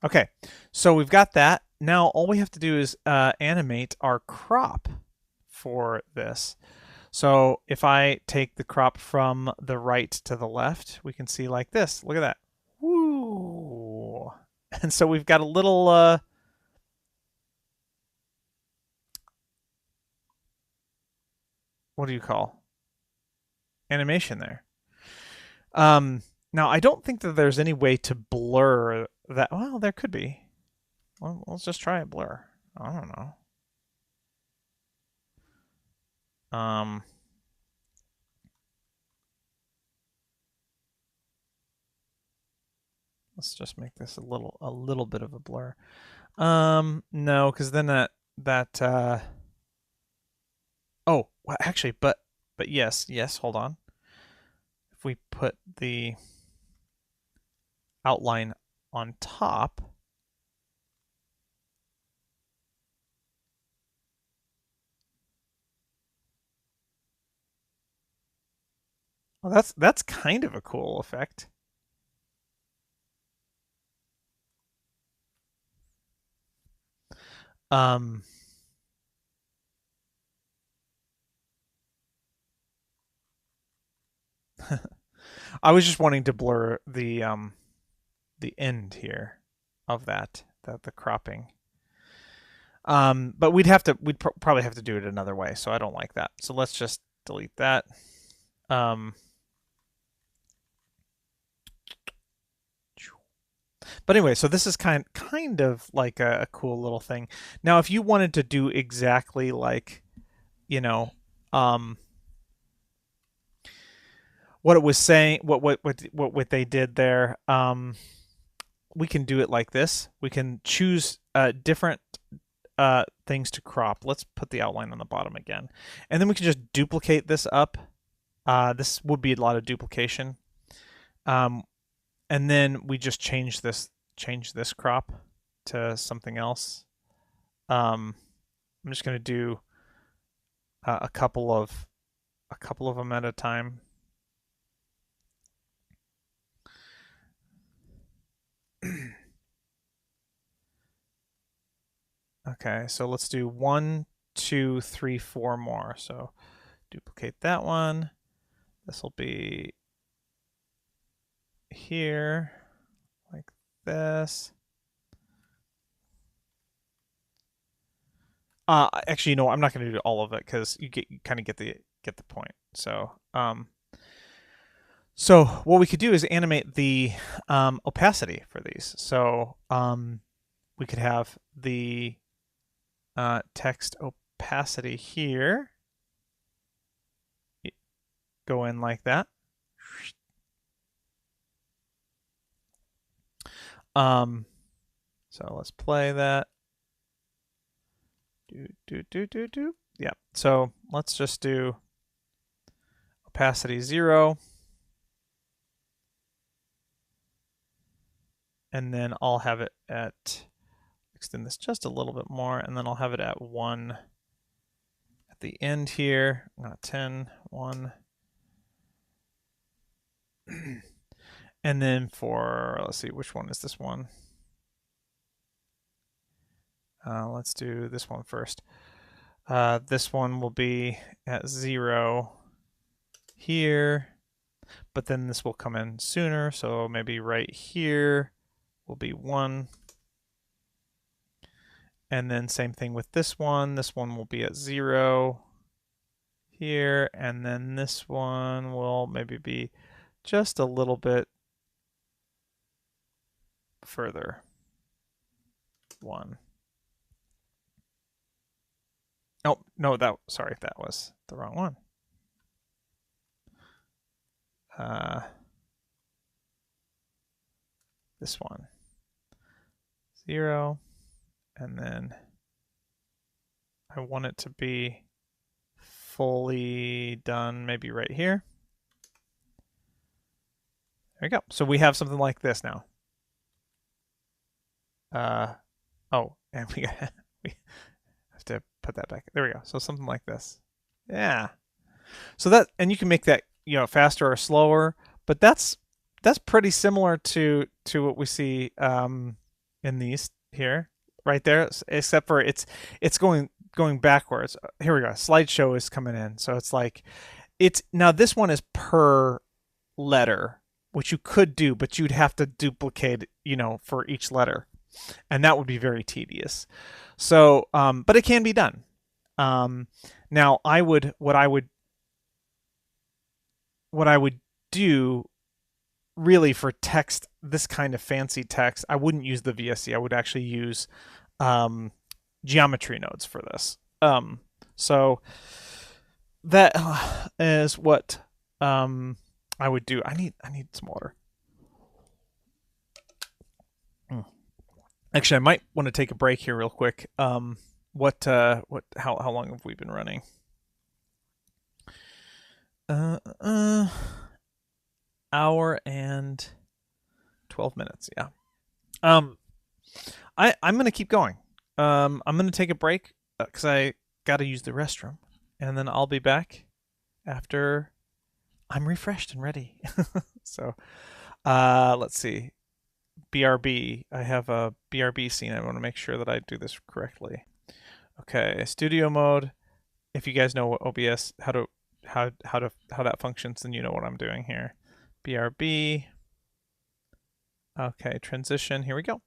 Okay, so we've got that. Now all we have to do is animate our crop for this. So if I take the crop from the right to the left, we can see like this. Look at that. Woo! And so we've got a little what do you call animation there. Now I don't think that there's any way to blur that. Well, there could be. Well, let's just try a blur. I don't know. Let's just make this a little bit of a blur. No, because then oh, well, actually, but yes, hold on. If we put the outline on top, well, that's kind of a cool effect. I was just wanting to blur the end here of the cropping. But we'd probably have to do it another way, so I don't like that. So let's just delete that. But anyway, so this is kind of like a cool little thing. Now, if you wanted to do exactly like, you know, what it was saying, what they did there, we can do it like this. We can choose different things to crop. Let's put the outline on the bottom again, and then we can just duplicate this up. This would be a lot of duplication. And then we just change this crop to something else. I'm just going to do a couple of them at a time. Okay, so let's do 1, 2, 3, 4 more. So duplicate that one. This will be here, like this. Actually, you know, I'm not going to do all of it because you kind of get the point. So what we could do is animate the opacity for these. So we could have the text opacity here go in like that. So let's play that. Do. Yeah. So let's just do opacity 0. And then I'll have it at, extend this just a little bit more, and then I'll have it at 1 at the end here, not 10, 1. And then for, let's see, which one is this one? Let's do this one first. This one will be at 0 here, but then this will come in sooner, so maybe right here will be 1. And then same thing with this one. This one will be at 0 here, and then this one will maybe be just a little bit further. 1. Oh, no, sorry, that was the wrong one. This one. 0. And then I want it to be fully done maybe right here. There we go. So we have something like this now. Oh, and we have to put that back. There we go. So something like this. Yeah. So that, and you can make that, you know, faster or slower, but that's pretty similar to what we see in these here, right there, except for it's going backwards. Here we go. Slideshow is coming in. So it's like, now this one is per letter, which you could do, but you'd have to duplicate, you know, for each letter. And that would be very tedious. So, but it can be done. Now what I would do really for text, this kind of fancy text, I wouldn't use the VSE. I would actually use geometry nodes for this. So that is what I would do. I need some water. Actually, I might want to take a break here real quick. How long have we been running? Hour and 12 minutes. Yeah. I'm gonna keep going. I'm gonna take a break because I gotta use the restroom, and then I'll be back after I'm refreshed and ready. So, let's see. BRB. I have a BRB scene. I want to make sure that I do this correctly. Okay, studio mode. If you guys know what OBS, how that functions, then you know what I'm doing here. BRB. Okay, transition. Here we go.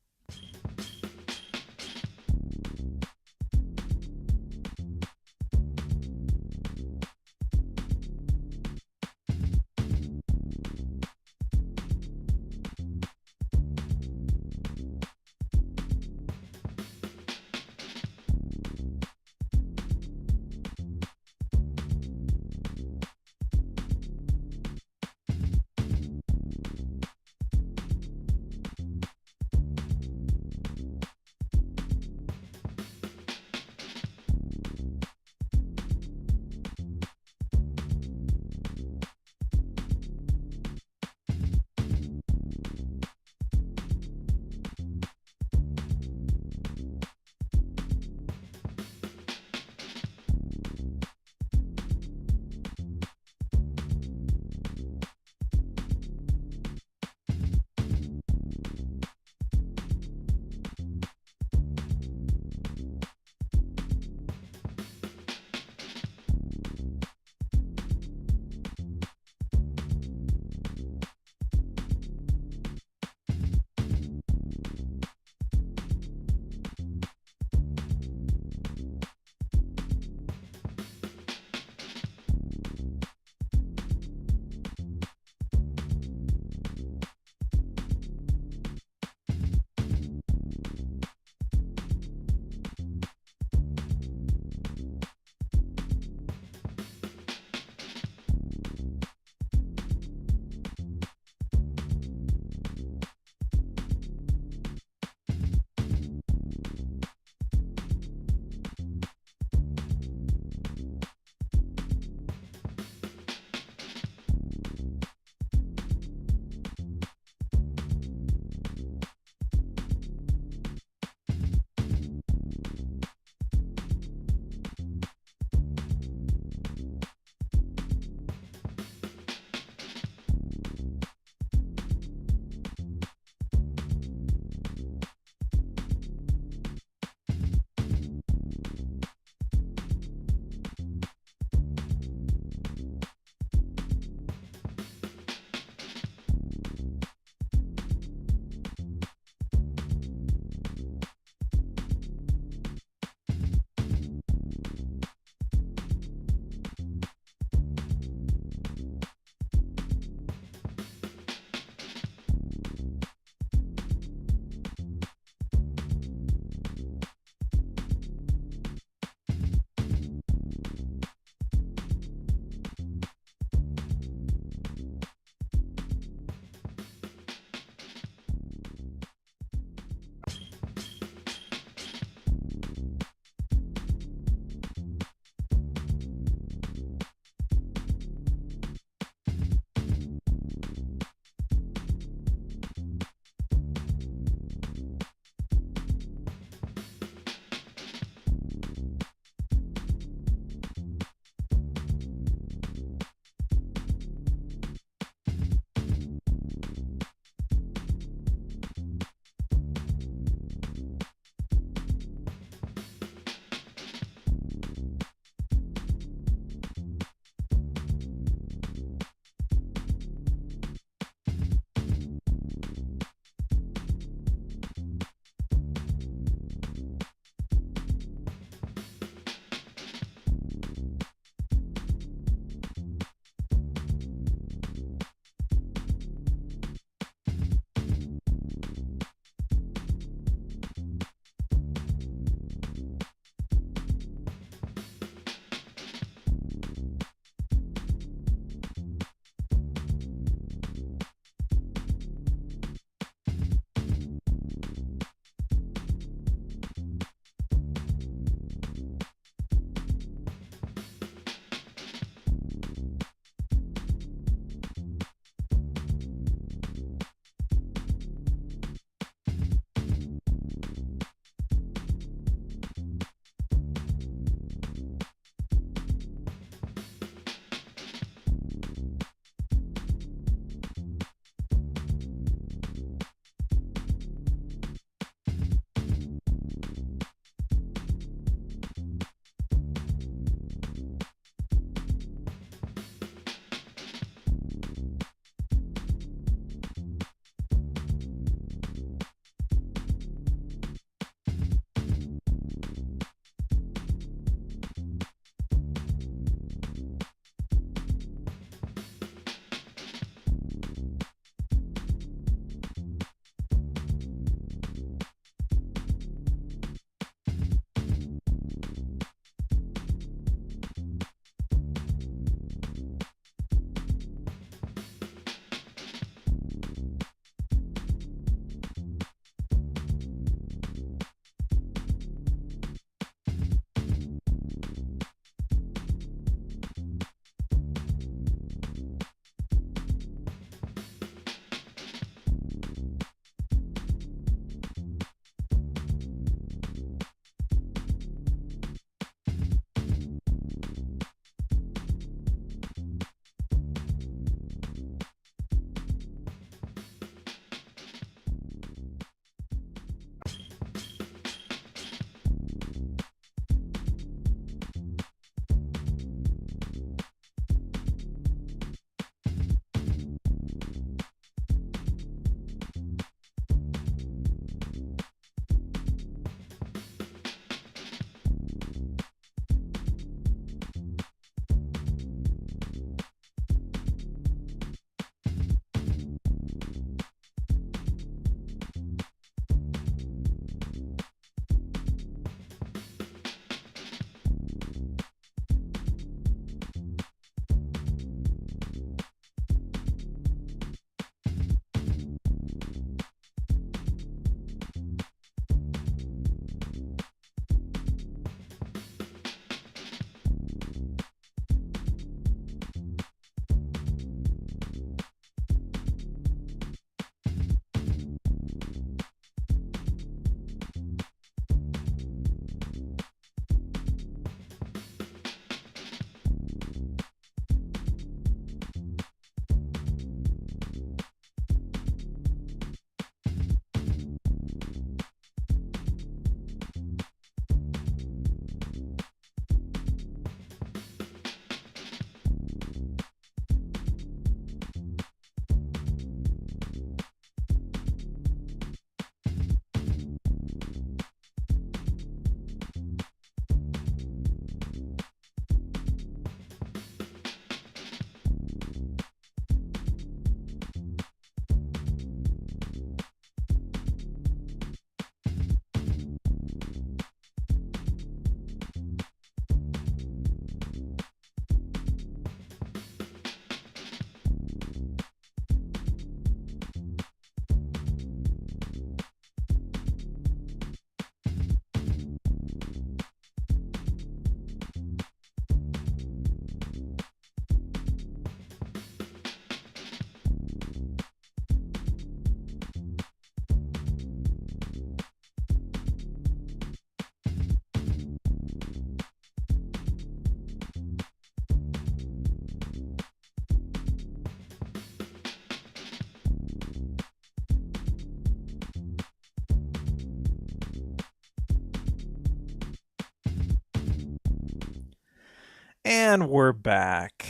And we're back.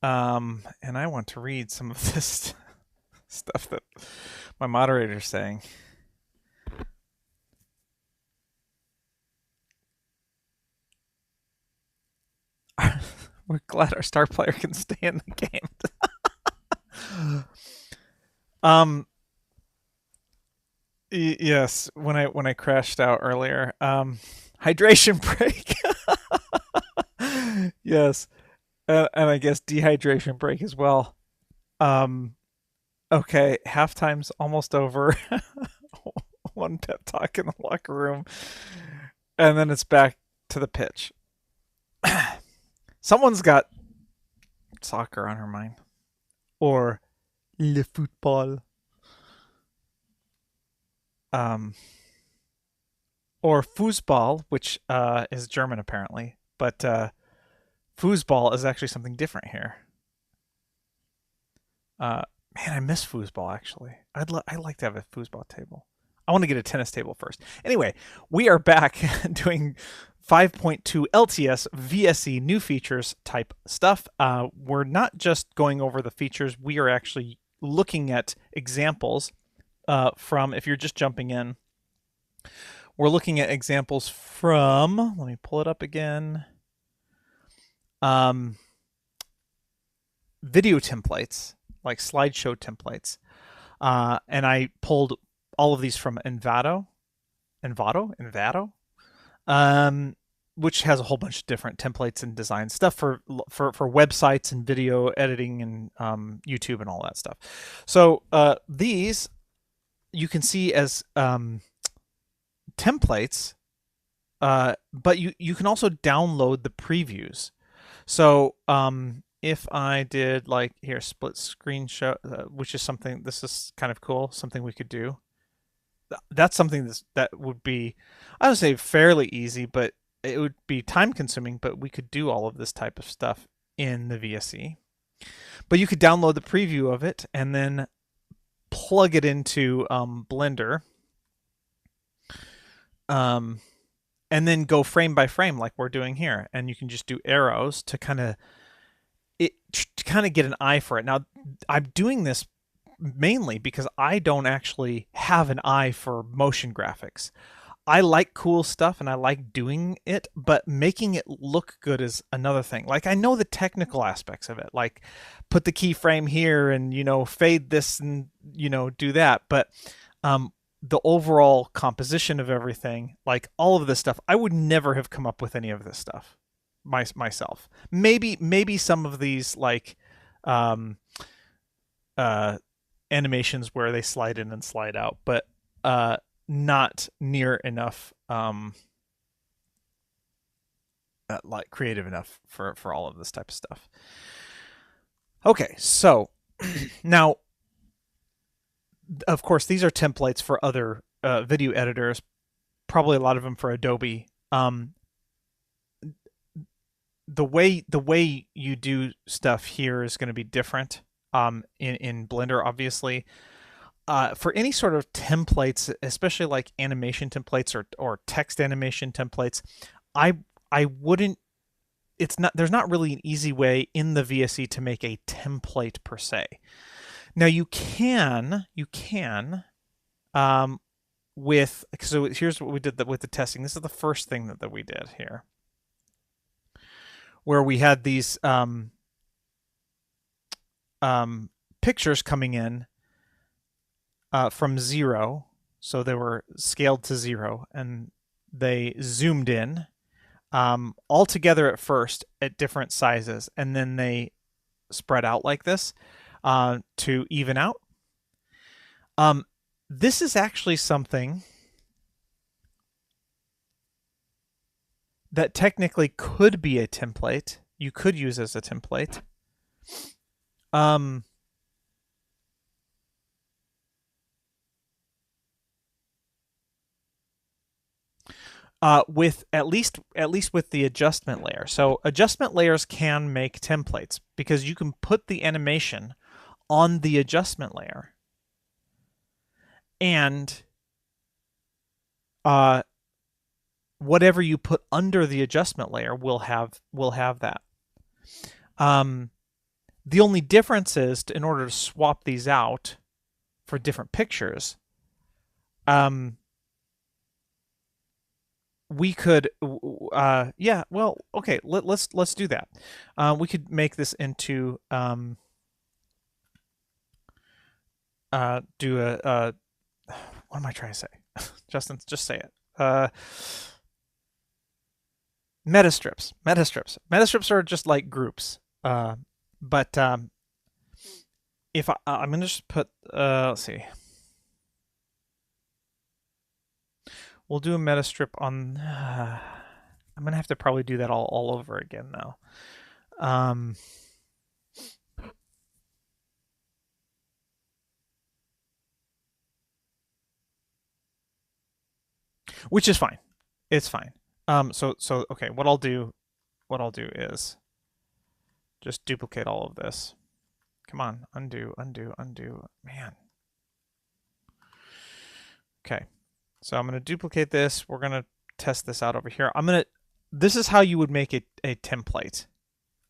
And I want to read some of this stuff that my moderator's saying. We're glad our star player can stay in the game. Yes, when I crashed out earlier. Hydration break. Yes. And I guess dehydration break as well. Okay, halftime's almost over. One pep talk in the locker room, and then it's back to the pitch. Someone's got soccer on her mind, or le football, um, or Fußball, which is German apparently, but Fußball is actually something different here. Man, I miss foosball actually. I'd like to have a foosball table. I want to get a tennis table first. Anyway, we are back doing 5.2 LTS VSE new features type stuff. We're not just going over the features. We are actually looking at examples from, if you're just jumping in, we're looking at examples from, let me pull it up again, video templates, like slideshow templates. And I pulled all of these from Envato, which has a whole bunch of different templates and design stuff for websites and video editing and YouTube and all that stuff. So these you can see as templates, but you can also download the previews. So if I did like here split screen show, which is something, this is kind of cool, something we could do. That's something that would be, I would say, fairly easy, but it would be time consuming, but we could do all of this type of stuff in the VSE. But you could download the preview of it and then plug it into Blender, and then go frame by frame like we're doing here. And you can just do arrows to kind of get an eye for it. Now, I'm doing this mainly because I don't actually have an eye for motion graphics. I like cool stuff and I like doing it, but making it look good is another thing. Like, I know the technical aspects of it, like put the keyframe here and, fade this and, do that. But the overall composition of everything, like all of this stuff, I would never have come up with any of this stuff myself. Maybe some of these like animations where they slide in and slide out, but not near enough like creative enough for all of this type of stuff. Okay, so now, of course, these are templates for other video editors, probably a lot of them for Adobe. The way you do stuff here is going to be different in Blender, obviously. For any sort of templates, especially like animation templates or text animation templates, I wouldn't. There's not really an easy way in the VSE to make a template per se. Now you can so here's what we did with the testing. This is the first thing that we did here, where we had these pictures coming in from 0, so they were scaled to 0, and they zoomed in all together at first at different sizes, and then they spread out like this to even out. This is actually something that technically could be a template. You could use as a template. With at least with the adjustment layer. So adjustment layers can make templates because you can put the animation on the adjustment layer, and whatever you put under the adjustment layer will have that. The only difference is in order to swap these out for different pictures, we could, yeah, well, okay, let's do that. We could make this into, do a what am I trying to say? Justin, just say it. Metastrips. Metastrips are just like groups. But if I'm gonna just put, let's see. We'll do a metastrip on. I'm gonna have to probably do that all over again now. Which is fine. It's fine. So okay. What I'll do is just duplicate all of this. Come on, undo. Man. Okay. So I'm going to duplicate this. We're going to test this out over here. This is how you would make it a template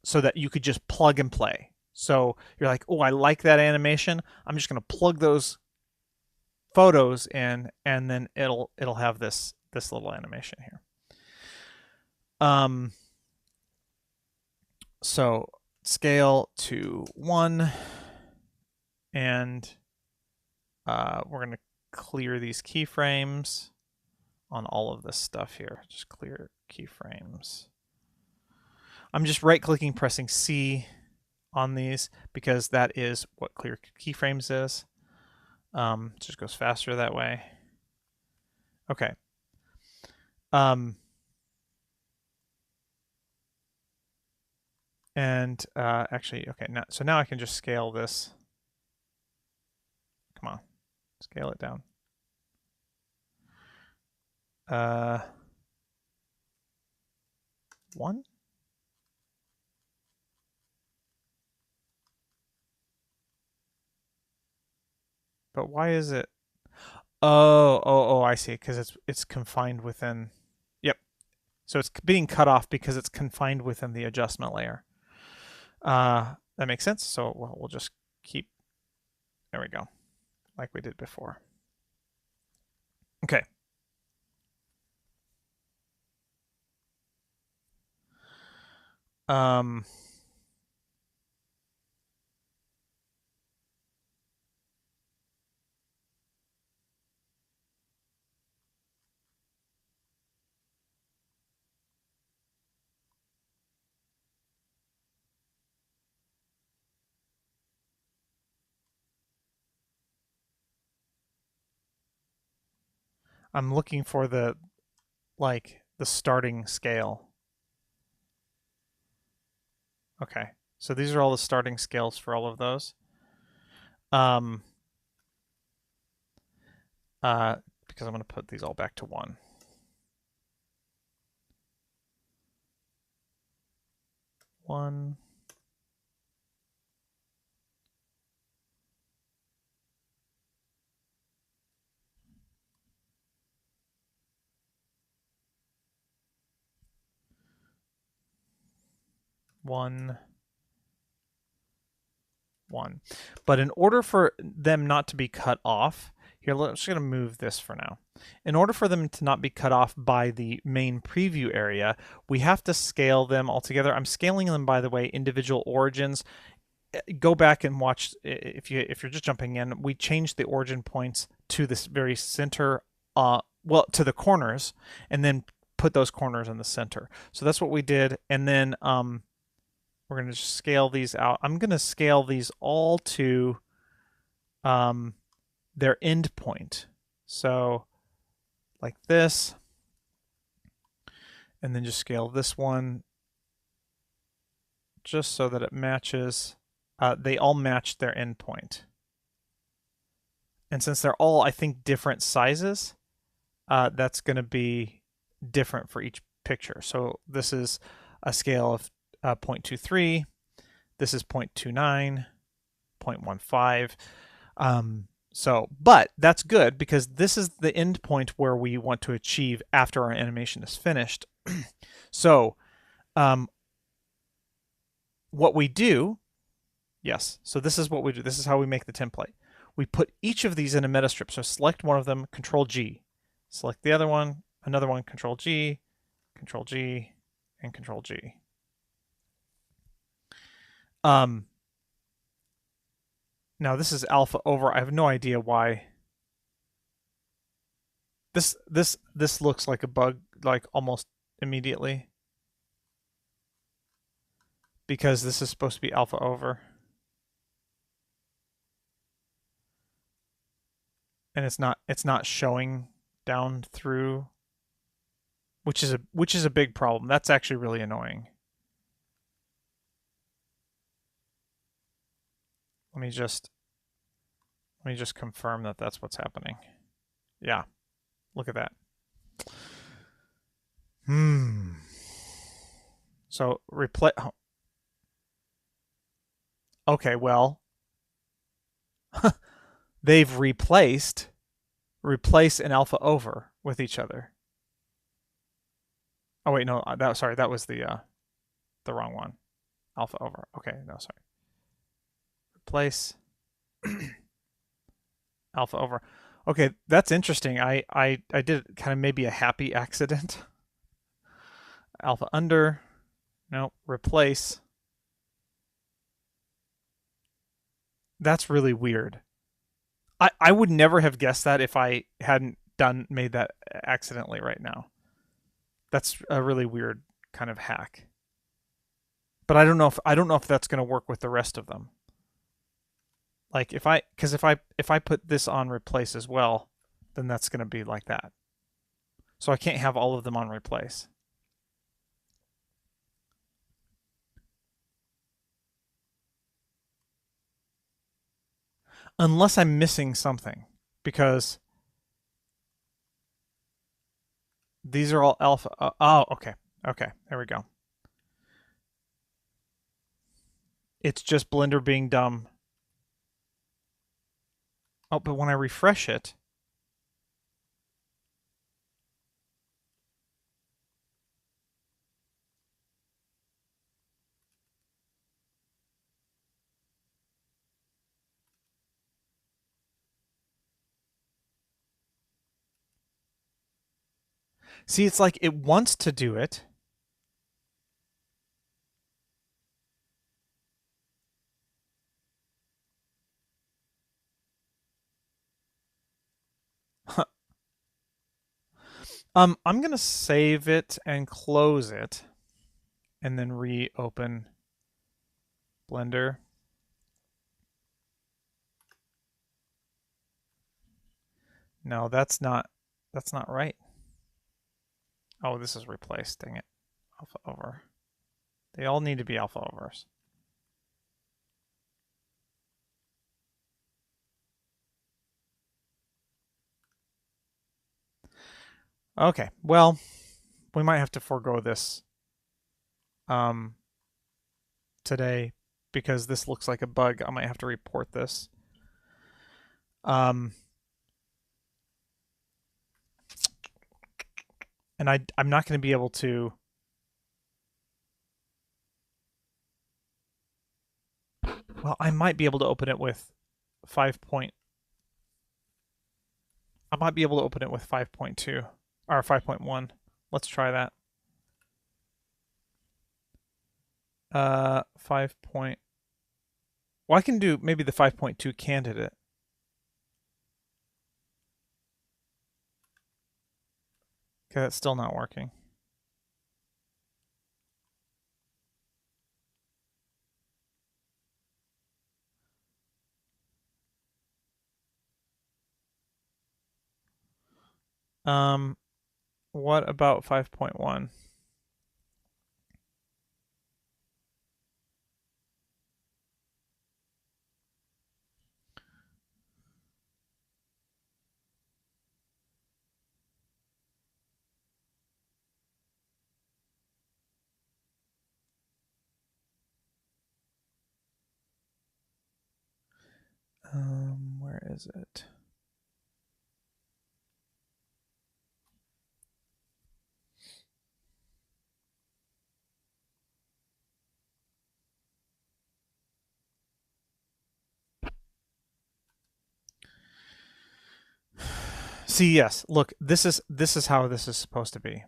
so that you could just plug and play. So you're like, oh, I like that animation. I'm just going to plug those photos in, and then it'll have this little animation here. So scale to 1, and we're going to clear these keyframes on all of this stuff here. Just clear keyframes. I'm just right-clicking, pressing C on these because that is what clear keyframes is. It just goes faster that way. Okay. And actually, okay, now I can just scale this. Come on, scale it down. 1. But why is it? Oh, I see. Because it's confined within. Yep. So it's being cut off because it's confined within the adjustment layer. That makes sense. So we'll just keep. There we go, like we did before. Okay. I'm looking for the starting scale. Okay, so these are all the starting scales for all of those. Because I'm going to put these all back to 1. One. One. But in order for them not to be cut off, here, I'm just going to move this for now. In order for them to not be cut off by the main preview area, we have to scale them all together. I'm scaling them, by the way, individual origins. Go back and watch, if you're just jumping in, we changed the origin points to this very center, well, to the corners, and then put those corners in the center. So that's what we did. And then we're going to just scale these out. I'm going to scale these all to their end point. So like this, and then just scale this one just so that it matches. They all match their end point. And since they're all, I think, different sizes, that's going to be different for each picture. So this is a scale of 0.23. This is 0.29, 0.15. But that's good because this is the end point where we want to achieve after our animation is finished. So what we do, yes, so this is what we do. This is how we make the template. We put each of these in a meta strip. So select one of them, Control G. Select the other one, another one, Control G, and Control G. Now this is alpha over. I have no idea why. This looks like a bug, like almost immediately, because this is supposed to be alpha over, and it's not showing down through, which is a big problem. That's actually really annoying. Let me just confirm that that's what's happening. Yeah, look at that. So replace. Oh. Okay, well, they've replace and alpha over with each other. Oh wait, no, that was the wrong one. Alpha over. Okay, no, sorry. Replace alpha over. Okay, that's interesting. I did kind of maybe a happy accident. Alpha under. No, replace. That's really weird. I would never have guessed that if I hadn't made that accidentally right now. That's a really weird kind of hack. But I don't know if that's going to work with the rest of them. Like if I put this on replace as well, then that's going to be like that. So I can't have all of them on replace. Unless I'm missing something, because these are all alpha. Oh, okay. Okay, there we go. It's just Blender being dumb. Oh, but when I refresh it, see, it's like it wants to do it. I'm gonna save it and close it, and then reopen Blender. No, that's not right. Oh, this is replaced. Dang it. Alpha over. They all need to be alpha overs. Okay, well, we might have to forego this today because this looks like a bug. I might have to report this. And I'm not going to be able to. Well, I might be able to open it with 5. I might be able to open it with 5.2 or 5.1. Let's try that. 5. Well, I can do maybe the 5.2 candidate. Okay, that's still not working. What about 5.1? Where is it? See, yes. Look, this is how this is supposed to be.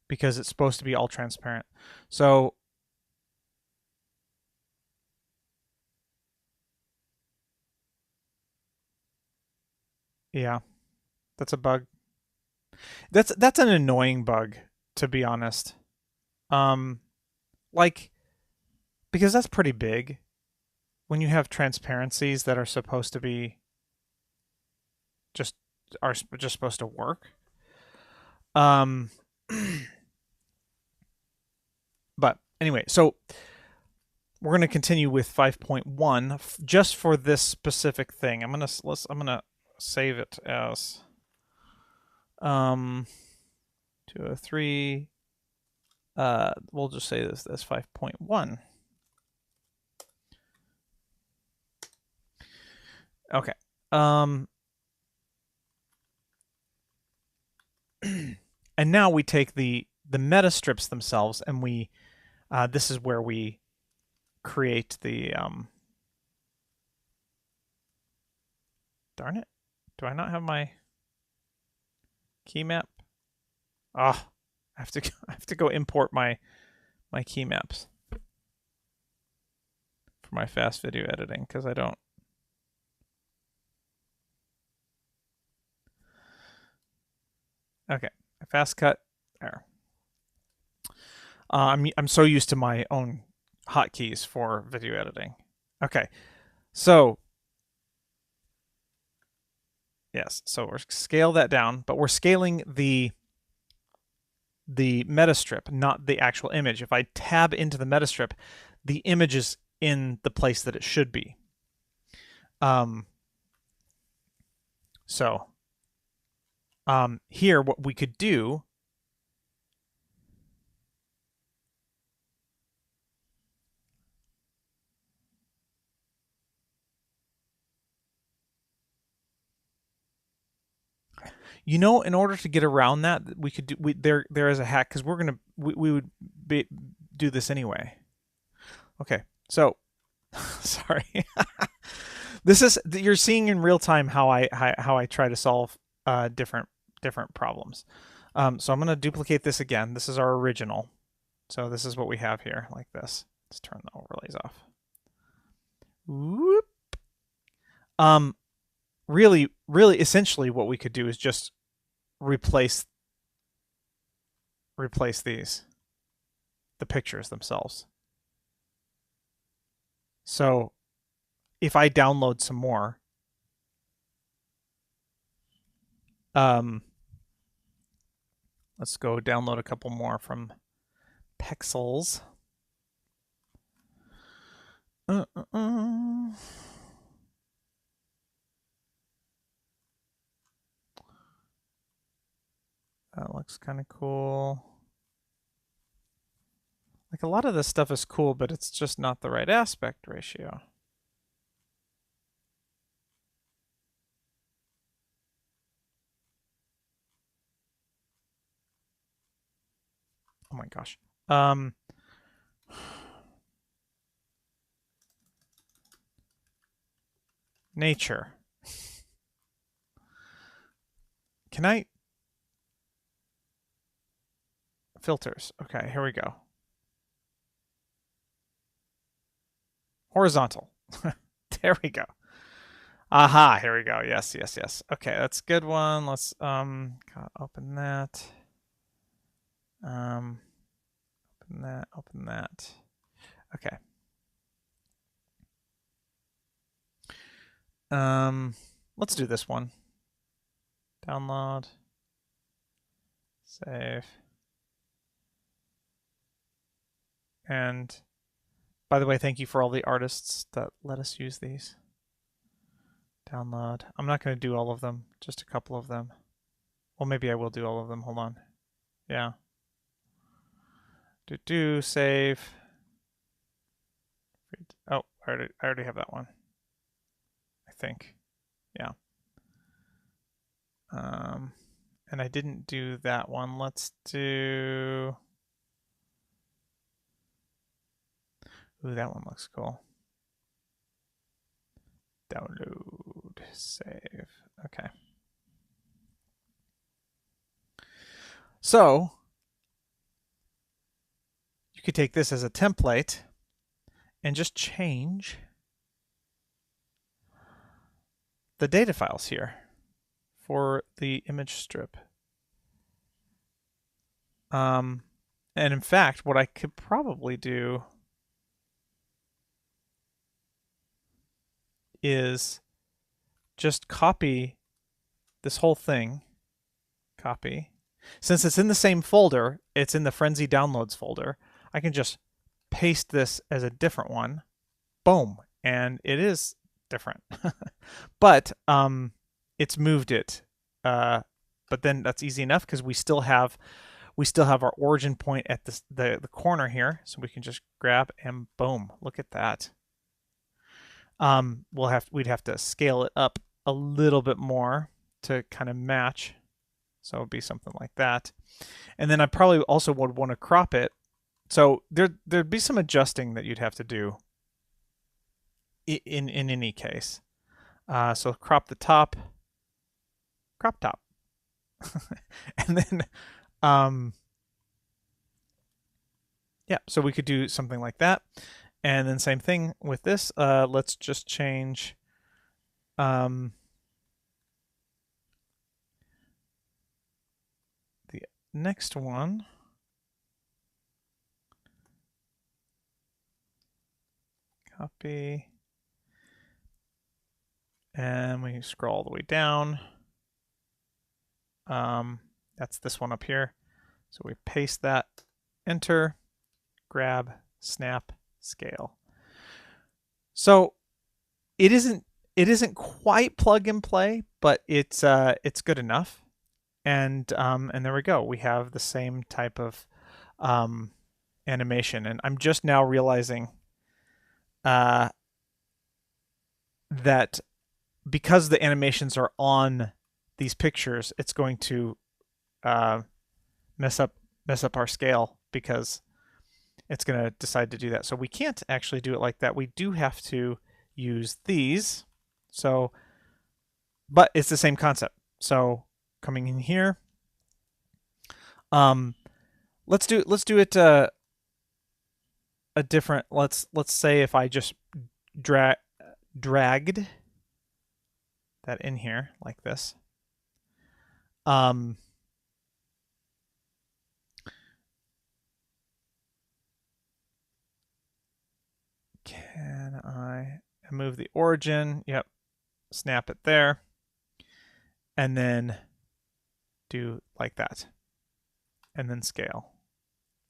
Because it's supposed to be all transparent. So yeah, that's a bug. That's an annoying bug, to be honest. Um, like because that's pretty big when you have transparencies that are supposed to be just are just supposed to work. Um, but anyway, so we're going to continue with 5.1 just for this specific thing. I'm gonna save it as 203. We'll just say this as 5.1. Okay. And now we take the meta strips themselves, and we this is where we create the darn it, do I not have my key map? Ah, I have to go import my key maps for my fast video editing because I don't. Okay, fast cut there. I'm so used to my own hotkeys for video editing. Okay, so yes, so we're scale that down, but we're scaling the meta strip, not the actual image. If I tab into the meta strip, the image is in the place that it should be. So here, what we could do in order to get around that, we could do there is a hack because we would do this anyway. Okay, so sorry. This is you're seeing in real time how I try to solve different problems. So I'm going to duplicate this again. This is our original. So this is what we have here, like this. Let's turn the overlays off. Whoop. Really, essentially, what we could do is just replace these, the pictures themselves. So if I download some more, let's go download a couple more from Pexels. That looks kind of cool. Like a lot of this stuff is cool, but it's just not the right aspect ratio. Oh my gosh. Nature. Can I? Filters. Okay, here we go. Horizontal. There we go. Aha, here we go. Yes. Okay, that's a good one. Let's open that. Open that. Okay. Let's do this one. Download. Save. And by the way, thank you for all the artists that let us use these. Download. I'm not going to do all of them, just a couple of them. Well, maybe I will do all of them. Hold on. Yeah. Save. Oh, I already have that one. I think. Yeah. And I didn't do that one. Let's do. Ooh, that one looks cool. Download. save. Okay. So you could take this as a template and just change the data files here for the image strip. And in fact, what I could probably do is just copy this whole thing. Copy. Since it's in the same folder, it's in the Frenzy Downloads folder, I can just paste this as a different one. Boom. And it is different. But it's moved it. But then that's easy enough because we still have our origin point at the corner here. So we can just grab and boom, look at that. We'd have to scale it up a little bit more to kind of match. So it would be something like that. And then I probably also would want to crop it. So there'd be some adjusting that you'd have to do in any case. So crop the top, crop top. And then yeah, so we could do something like that. And then same thing with this. Let's just change the next one. Copy. And we scroll all the way down. That's this one up here. So we paste that, enter, grab, snap, scale. So it isn't quite plug and play, but it's good enough. And there we go. We have the same type of animation. And I'm just now realizing that because the animations are on these pictures, it's going to mess up our scale because it's going to decide to do that. So we can't actually do it like that. We do have to use these. So, but it's the same concept. So coming in here, let's do it a different. Let's say if I just dragged that in here like this. Can I move the origin? Yep. Snap it there. And then do like that. And then scale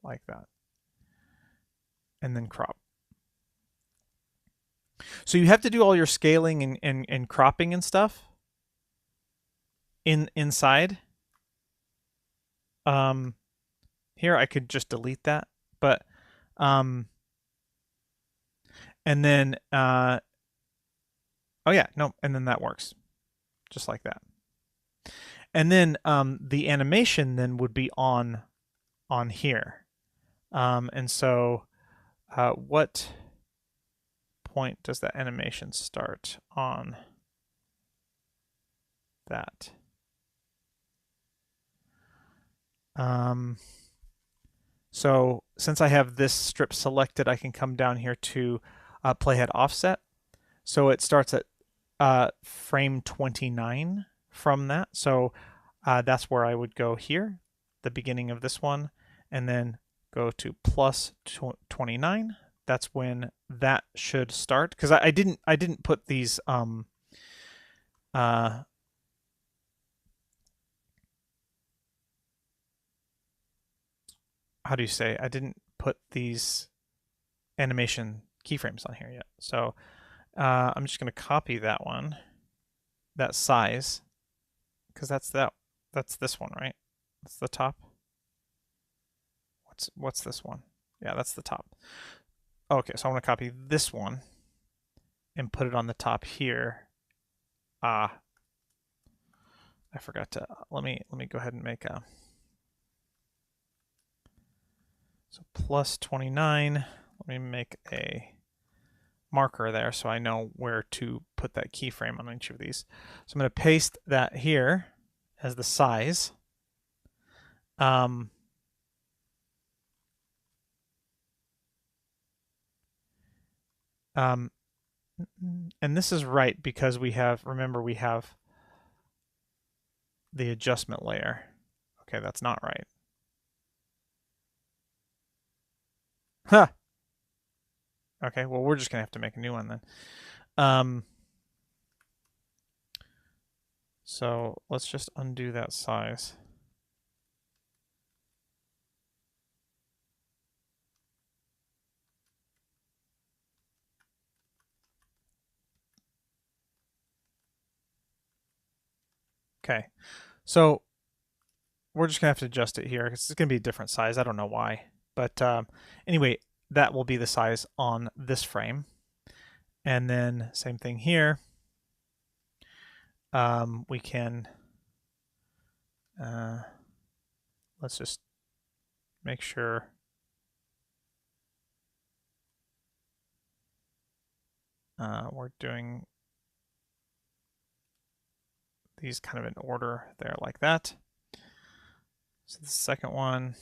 like that. And then crop. So you have to do all your scaling and cropping and stuff inside. Here I could just delete that, but and then oh yeah, no, and then that works just like that. And then the animation then would be on here. And so what point does that animation start on that? So since I have this strip selected, I can come down here to playhead offset. So it starts at frame 29 from that. So that's where I would go here, the beginning of this one, and then go to plus 29. That's when that should start. Because I didn't put these how do you say? I didn't put these animation keyframes on here yet. So I'm just going to copy that one, that size, because that's this one, right? That's the top. What's this one? Yeah, that's the top. Okay, so I want to copy this one and put it on the top here. I forgot to let me go ahead and make a so plus 29. Let me make a marker there so I know where to put that keyframe on each of these. So I'm going to paste that here as the size. And this is right because we have, remember, we have the adjustment layer. Okay, that's not right. Huh. Okay, well, we're just going to have to make a new one then. So let's just undo that size. Okay, so we're just going to have to adjust it here. It's going to be a different size. I don't know why. But anyway, that will be the size on this frame. And then same thing here. We can, let's just make sure. We're doing these kind of in order there like that. So the second one,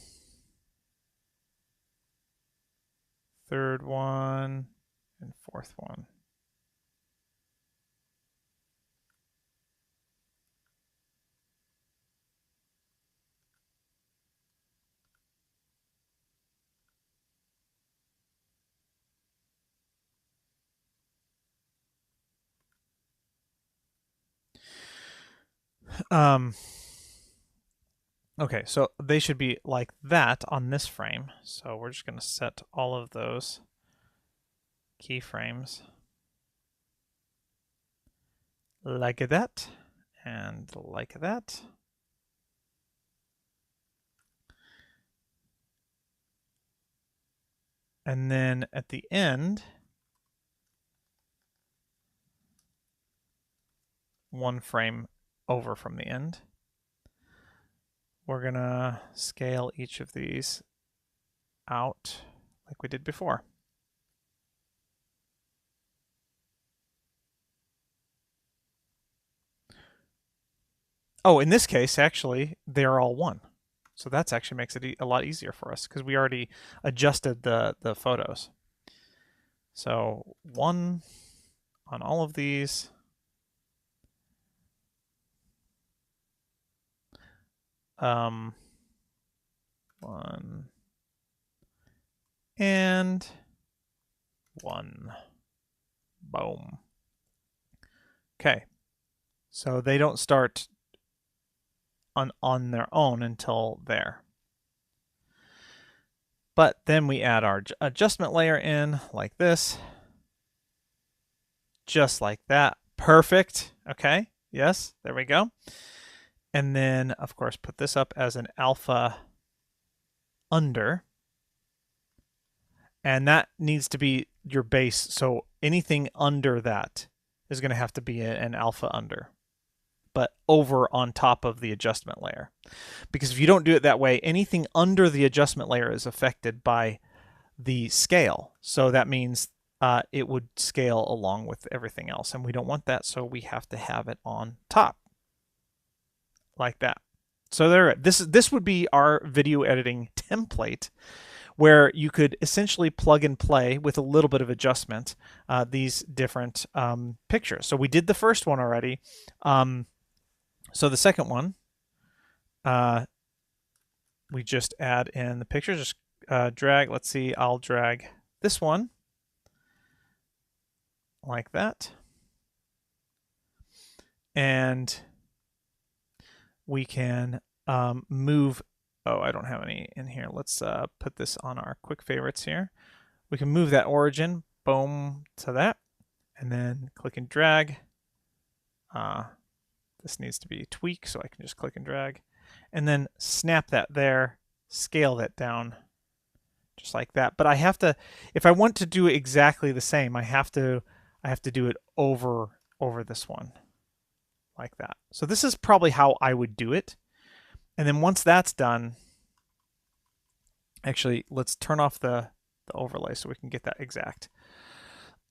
third one, and fourth one. Okay, so they should be like that on this frame. So we're just going to set all of those keyframes like that and like that. And then at the end, one frame over from the end, we're going to scale each of these out like we did before. Oh, in this case, actually, they're all one. So that actually makes it a lot easier for us because we already adjusted the photos. So one on all of these. One and one. Boom. Okay. So they don't start on their own until there. But then we add our adjustment layer in like this. Just like that. Perfect. Okay. Yes, there we go. And then, of course, put this up as an alpha under. And that needs to be your base. So anything under that is going to have to be an alpha under, but over on top of the adjustment layer. Because if you don't do it that way, anything under the adjustment layer is affected by the scale. So that means it would scale along with everything else. And we don't want that, so we have to have it on top. Like that. So there, this would be our video editing template where you could essentially plug and play with a little bit of adjustment these different pictures. So we did the first one already. So the second one, we just add in the picture, just drag, let's see, I'll drag this one like that. And we can move, oh, I don't have any in here. Let's put this on our quick favorites here. We can move that origin, boom, to that, and then click and drag. This needs to be tweaked, so I can just click and drag, and then snap that there, scale that down, just like that. But I have to, if I want to do exactly the same, I have to do it over this one, like that. So this is probably how I would do it. And then once that's done, actually, let's turn off the overlay so we can get that exact.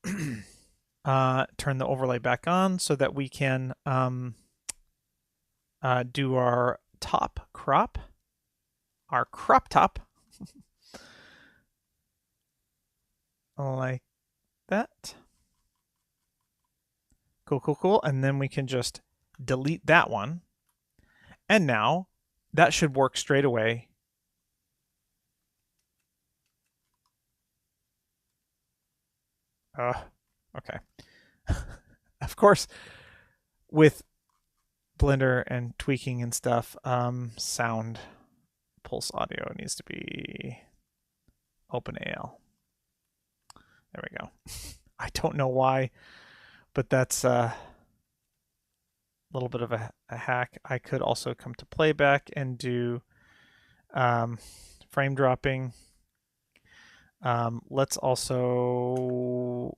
turn the overlay back on so that we can do our top crop, our crop top, like that. Cool, cool, cool. And then we can just delete that one. And now that should work straight away. Okay. Of course, with Blender and tweaking and stuff, sound pulse audio needs to be OpenAL. There we go. I don't know why, but that's a little bit of a hack. I could also come to playback and do frame dropping. Let's also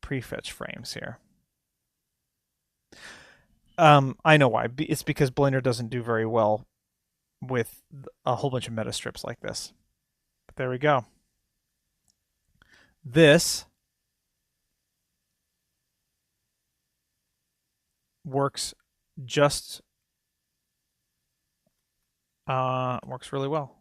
prefetch frames here. I know why. It's because Blender doesn't do very well with a whole bunch of meta strips like this. But there we go. This works just works really well.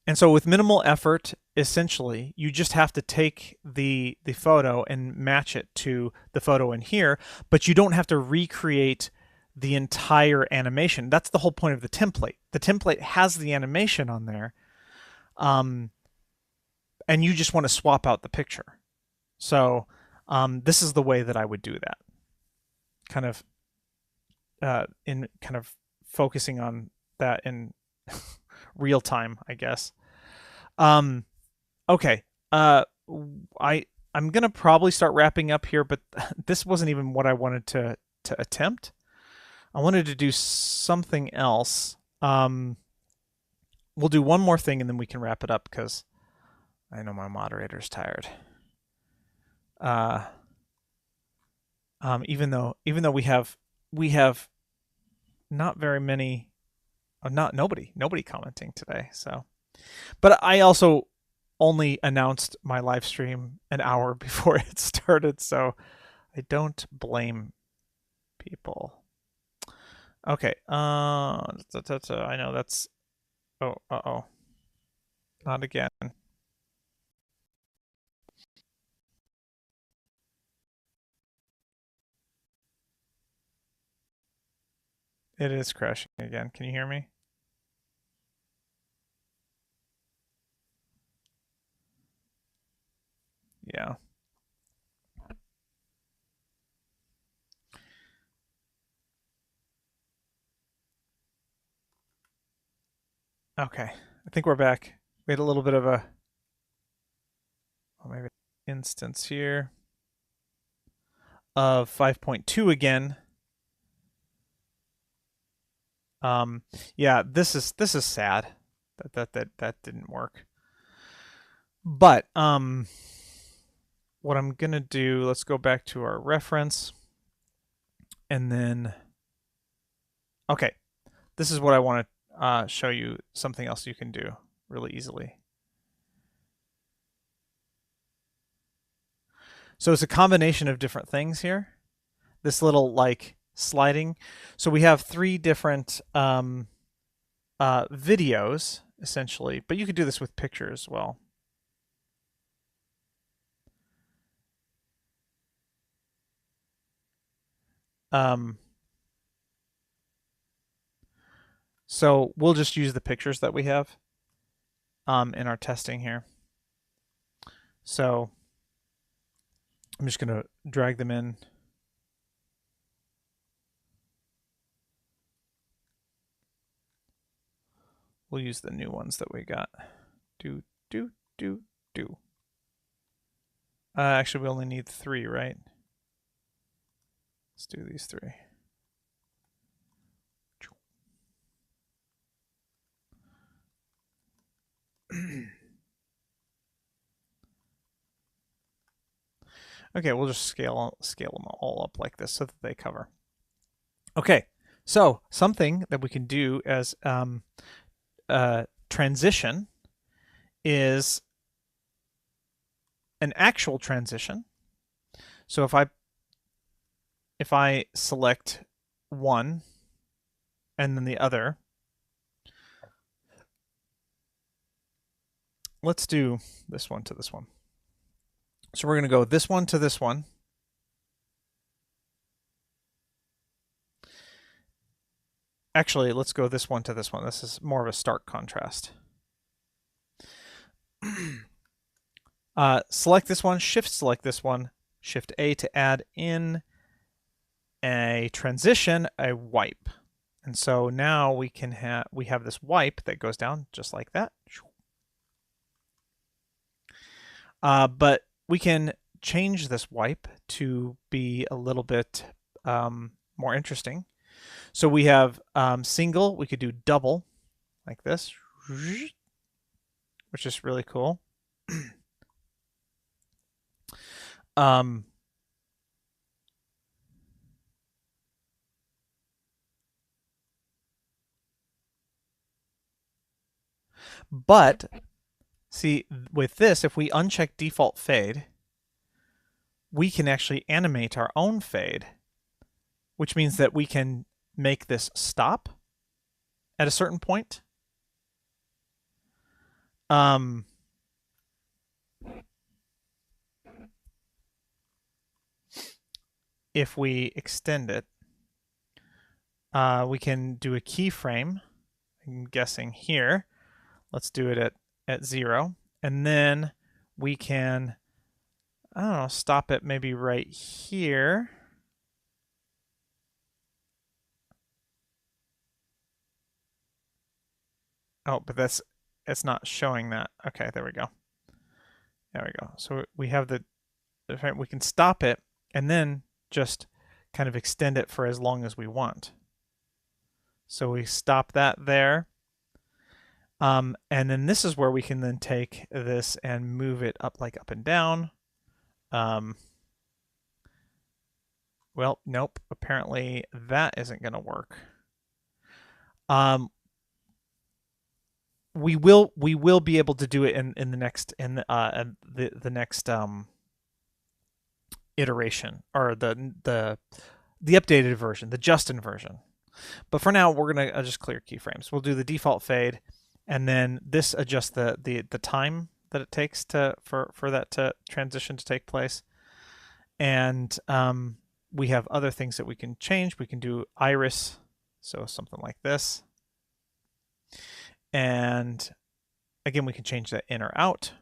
And so with minimal effort, essentially, you just have to take the photo and match it to the photo in here, but you don't have to recreate the entire animation. That's the whole point of the template. The template has the animation on there, and you just want to swap out the picture. So this is the way that I would do that. Kind of focusing on that in real time, I guess. Okay. I'm gonna probably start wrapping up here, but this wasn't even what I wanted to attempt. I wanted to do something else. We'll do one more thing and then we can wrap it up because I know my moderator's tired. Even though we have not very many, nobody commenting today. So, but I also only announced my live stream an hour before it started, so I don't blame people. Okay. I know that's. Oh, uh-oh. Not again. It is crashing again. Can you hear me? Yeah. Okay. I think we're back. We had a little bit of a maybe instance here of 5.2 again. Yeah, this is sad that didn't work. But what I'm gonna do, let's go back to our reference, and then okay, this is what I want to show you something else you can do really easily. So it's a combination of different things here. This little like sliding. So we have 3 different videos essentially, but you could do this with pictures as well. So we'll just use the pictures that we have in our testing here. So I'm just going to drag them in. We'll use the new ones that we got. Do. Actually, we only need 3, right? Let's do these 3. Okay, we'll just scale them all up like this so that they cover. Okay, so something that we can do as transition is an actual transition. So if I select one and then the other, let's do this one to this one. So we're going to go this one to this one. Actually, let's go this one to this one. This is more of a stark contrast. Select this one, shift select this one, shift A to add in a transition, a wipe. And so now we have this wipe that goes down just like that. But we can change this wipe to be a little bit more interesting. So we have single, we could do double like this, which is really cool. But see, with this, if we uncheck default fade, we can actually animate our own fade, which means that we can make this stop at a certain point. If we extend it, we can do a keyframe. I'm guessing here. Let's do it at 0. And then we can, I don't know, stop it maybe right here. Oh, but it's not showing that. Okay, there we go. There we go. So we have we can stop it and then just kind of extend it for as long as we want. So we stop that there. And then this is where we can then take this and move it up and down. Well, nope. Apparently that isn't going to work. We will be able to do it in the next the next iteration, or the updated version, the Justin version. But for now, we're gonna just clear keyframes. We'll do the default fade, and then this adjusts the time that it takes for that transition to take place. And we have other things that we can change. We can do iris, so something like this. And again, we can change that in or out.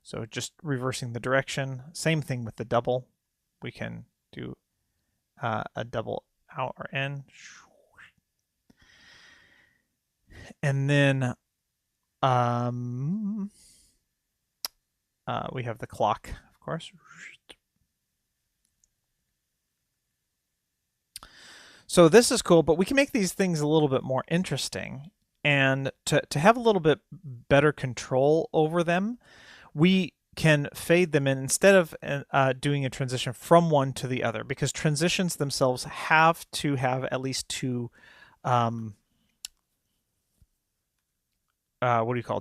So just reversing the direction. Same thing with the double. We can do a double out or in. And then we have the clock, of course. So this is cool, but we can make these things a little bit more interesting. And to have a little bit better control over them, we can fade them in instead of doing a transition from one to the other, because transitions themselves have to have at least two,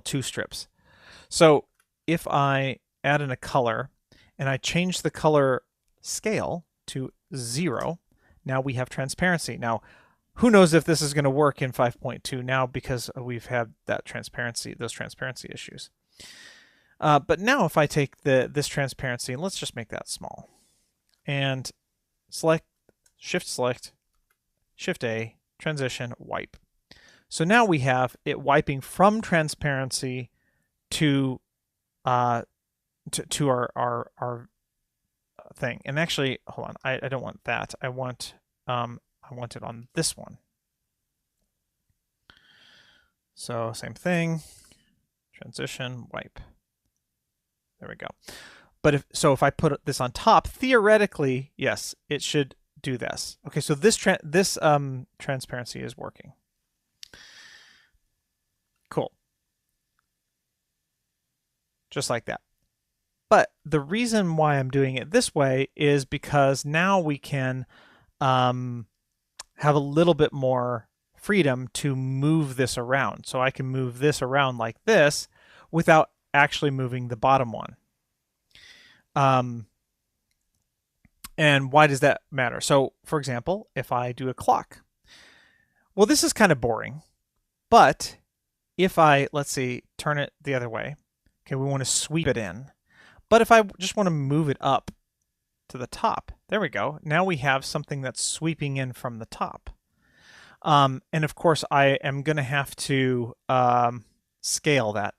two strips. So if I add in a color and I change the color scale to 0, now we have transparency. Now, who knows if this is going to work in 5.2 now, because we've had those transparency issues. But now if I take this transparency, and let's just make that small, and shift select, shift A, transition, wipe. So now we have it wiping from transparency to our thing. And actually, hold on, I don't want that. I want it on this one. So same thing, transition, wipe. There we go. But if I put this on top, theoretically, yes, it should do this. Okay, so this transparency is working. Cool. Just like that. But the reason why I'm doing it this way is because now we can have a little bit more freedom to move this around. So I can move this around like this without actually moving the bottom one. And why does that matter? So, for example, if I do a clock, well, this is kind of boring, but if I, let's see, turn it the other way, okay, we want to sweep it in. But if I just want to move it up to the top, there we go. Now we have something that's sweeping in from the top. And of course, I am going to have to scale that.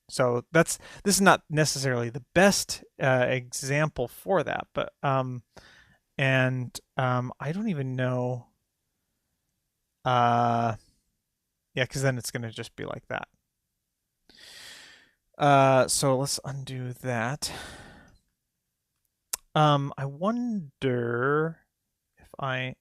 So this is not necessarily the best example for that, but I don't even know. Yeah, because then it's going to just be like that. So let's undo that. I wonder if I...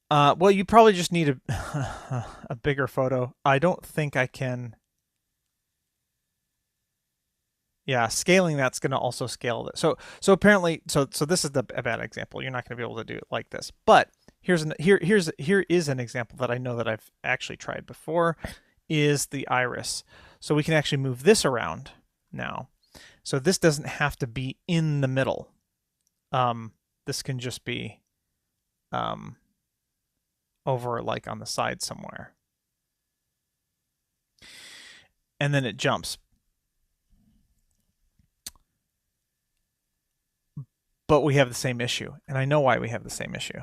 well, you probably just need a bigger photo. I don't think I can... Yeah, scaling that's going to also scale it. So apparently, so this is a bad example. You're not going to be able to do it like this. But here is an example that I know that I've actually tried before, is the iris. So we can actually move this around now. So this doesn't have to be in the middle. This can just be over like on the side somewhere. And then it jumps. But we have the same issue, and I know why we have the same issue.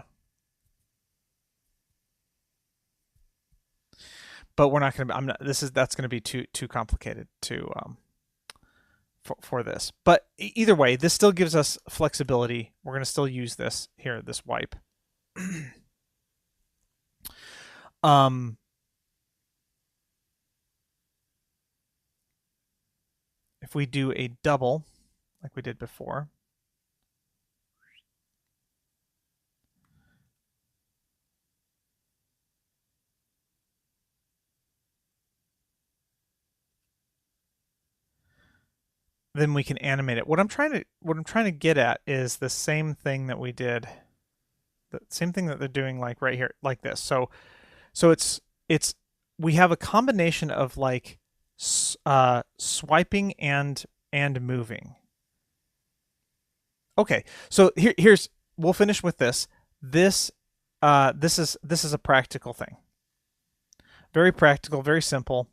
But we're not going to. That's going to be too complicated to for this. But either way, this still gives us flexibility. We're going to still use this here, this wipe. If we do a double, like we did before. Then we can animate it. What I'm trying to get at is the same thing that we did, the same thing that they're doing like right here, like this. So it's we have a combination of like swiping and moving. Okay, so here's we'll finish with this. This is a practical thing. Very practical, very simple.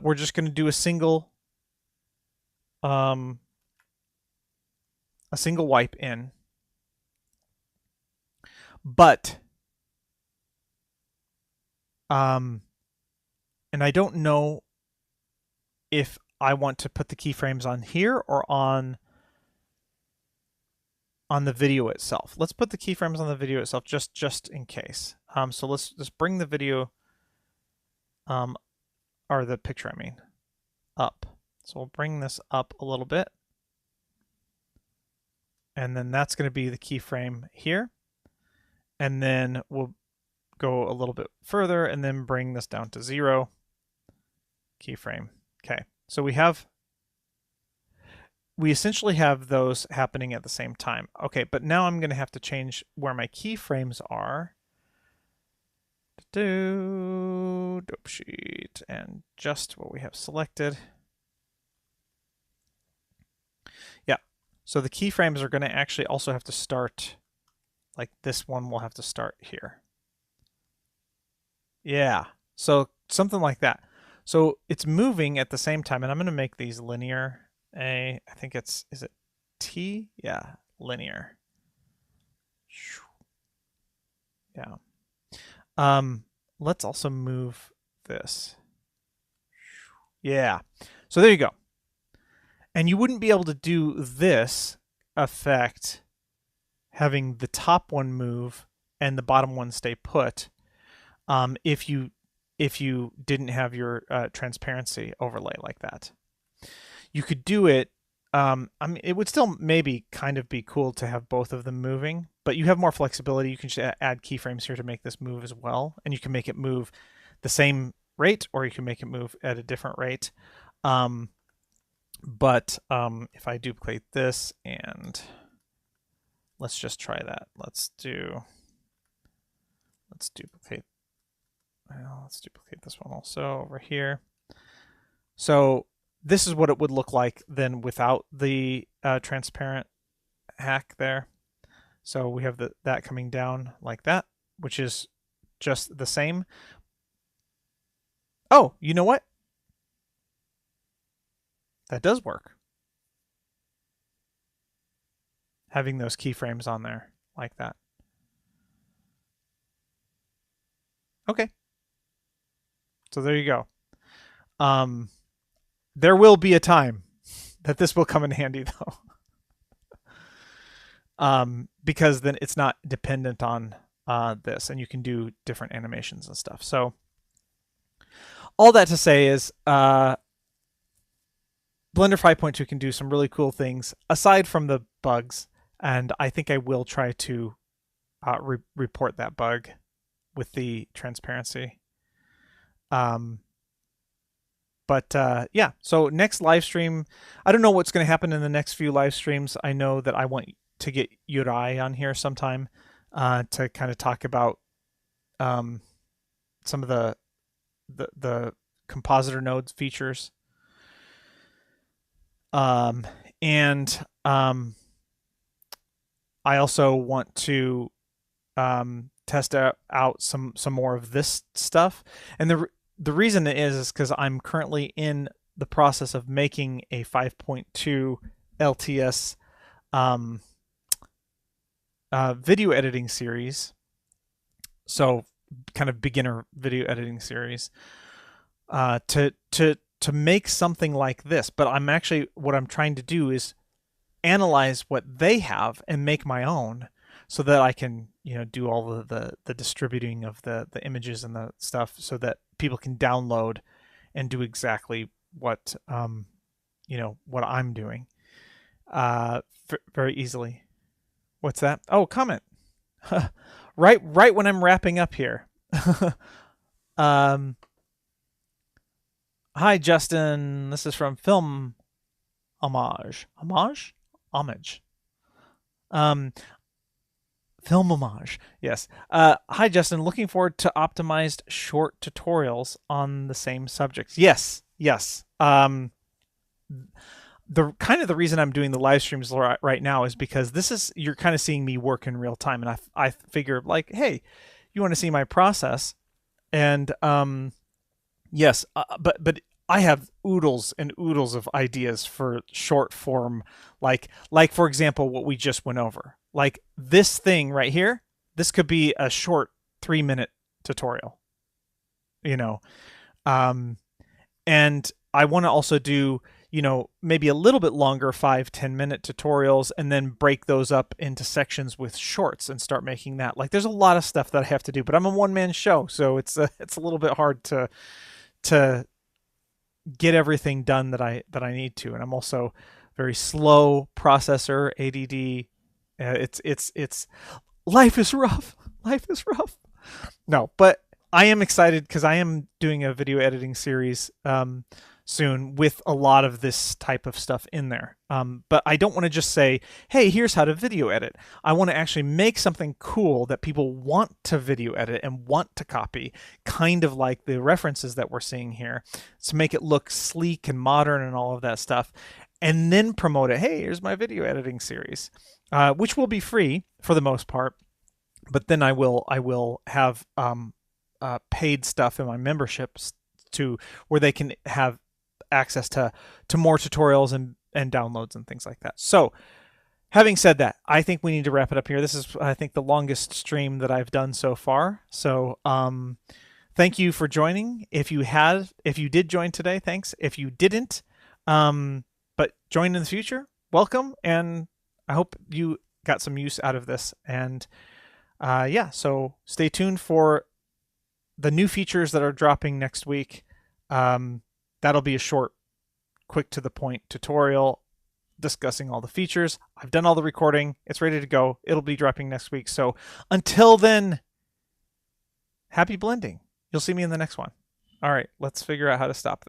We're just going to do a single wipe in, but and I don't know if I want to put the keyframes on here or on the video itself. Let's put the keyframes on the video itself just in case. So let's just bring the video or the picture, I mean, up. So we'll bring this up a little bit. And then that's going to be the keyframe here. And then we'll go a little bit further and then bring this down to 0. Keyframe. Okay. So we essentially have those happening at the same time. Okay, but now I'm going to have to change where my keyframes are. Dope sheet and just what we have selected. Yeah, so the keyframes are going to actually also have to start, like this one will have to start here. Yeah, so something like that. So it's moving at the same time, and I'm going to make these linear. I think is it T? Yeah, linear. Yeah. Let's also move this. Yeah. So there you go. And you wouldn't be able to do this effect having the top one move and the bottom one stay put if you didn't have your transparency overlay like that. You could do it. I mean, it would still maybe kind of be cool to have both of them moving, but you have more flexibility. You can just add keyframes here to make this move as well, and you can make it move the same rate, or you can make it move at a different rate. But if I duplicate this, and let's just try that. Let's duplicate this one also over here. So this is what it would look like then without the transparent hack there. So we have that coming down like that, which is just the same. Oh, you know what? That does work. Having those keyframes on there like that. Okay. So there you go. There will be a time that this will come in handy though. Because then it's not dependent on this, and you can do different animations and stuff. So all that to say is Blender 5.2 can do some really cool things aside from the bugs, and I think I will try to report that bug with the transparency. Yeah, so next live stream, I don't know what's going to happen in the next few live streams. I know that I want to get Yurai on here sometime to kind of talk about some of the compositor nodes features. And I also want to test out some more of this stuff. And the reason is because I'm currently in the process of making a 5.2 LTS video editing series. So kind of beginner video editing series to make something like this. But what I'm trying to do is analyze what they have and make my own, so that I can, do all of the distributing of the images and the stuff, so that people can download and do exactly what what I'm doing very easily. What's that? Oh, comment. right when I'm wrapping up here. Hi Justin, this is from Film Homage. Homage. Film Homage. Yes. Hi Justin, looking forward to optimized short tutorials on the same subjects. Yes. The reason I'm doing the live streams right now is because you're kind of seeing me work in real time, and I figure, like, hey, you want to see my process, and yes, but I have oodles and oodles of ideas for short form, like for example, what we just went over, like this thing right here. This could be a short 3-minute tutorial, and I want to also do, maybe a little bit longer 5-10 minute tutorials, and then break those up into sections with shorts and start making that. Like, there's a lot of stuff that I have to do, but I'm a one-man show, so it's a little bit hard to get everything done that I need to. And I'm also very slow processor, ADD. It's life is rough. Life is rough. No, but I am excited because I am doing a video editing series soon with a lot of this type of stuff in there. But I don't want to just say, hey, here's how to video edit. I want to actually make something cool that people want to video edit and want to copy, kind of like the references that we're seeing here, to make it look sleek and modern and all of that stuff, and then promote it. Hey, here's my video editing series, which will be free for the most part. But then I will have paid stuff in my memberships to where they can have access to more tutorials and downloads and things like that. So having said that, I think we need to wrap it up here. This is, I think, the longest stream that I've done so far. So thank you for joining. If you did join today, thanks. If you didn't, but join in the future, welcome. And I hope you got some use out of this. And yeah, so stay tuned for the new features that are dropping next week. That'll be a short, quick to the point tutorial discussing all the features. I've done all the recording. It's ready to go. It'll be dropping next week. So until then, happy blending. You'll see me in the next one. All right, let's figure out how to stop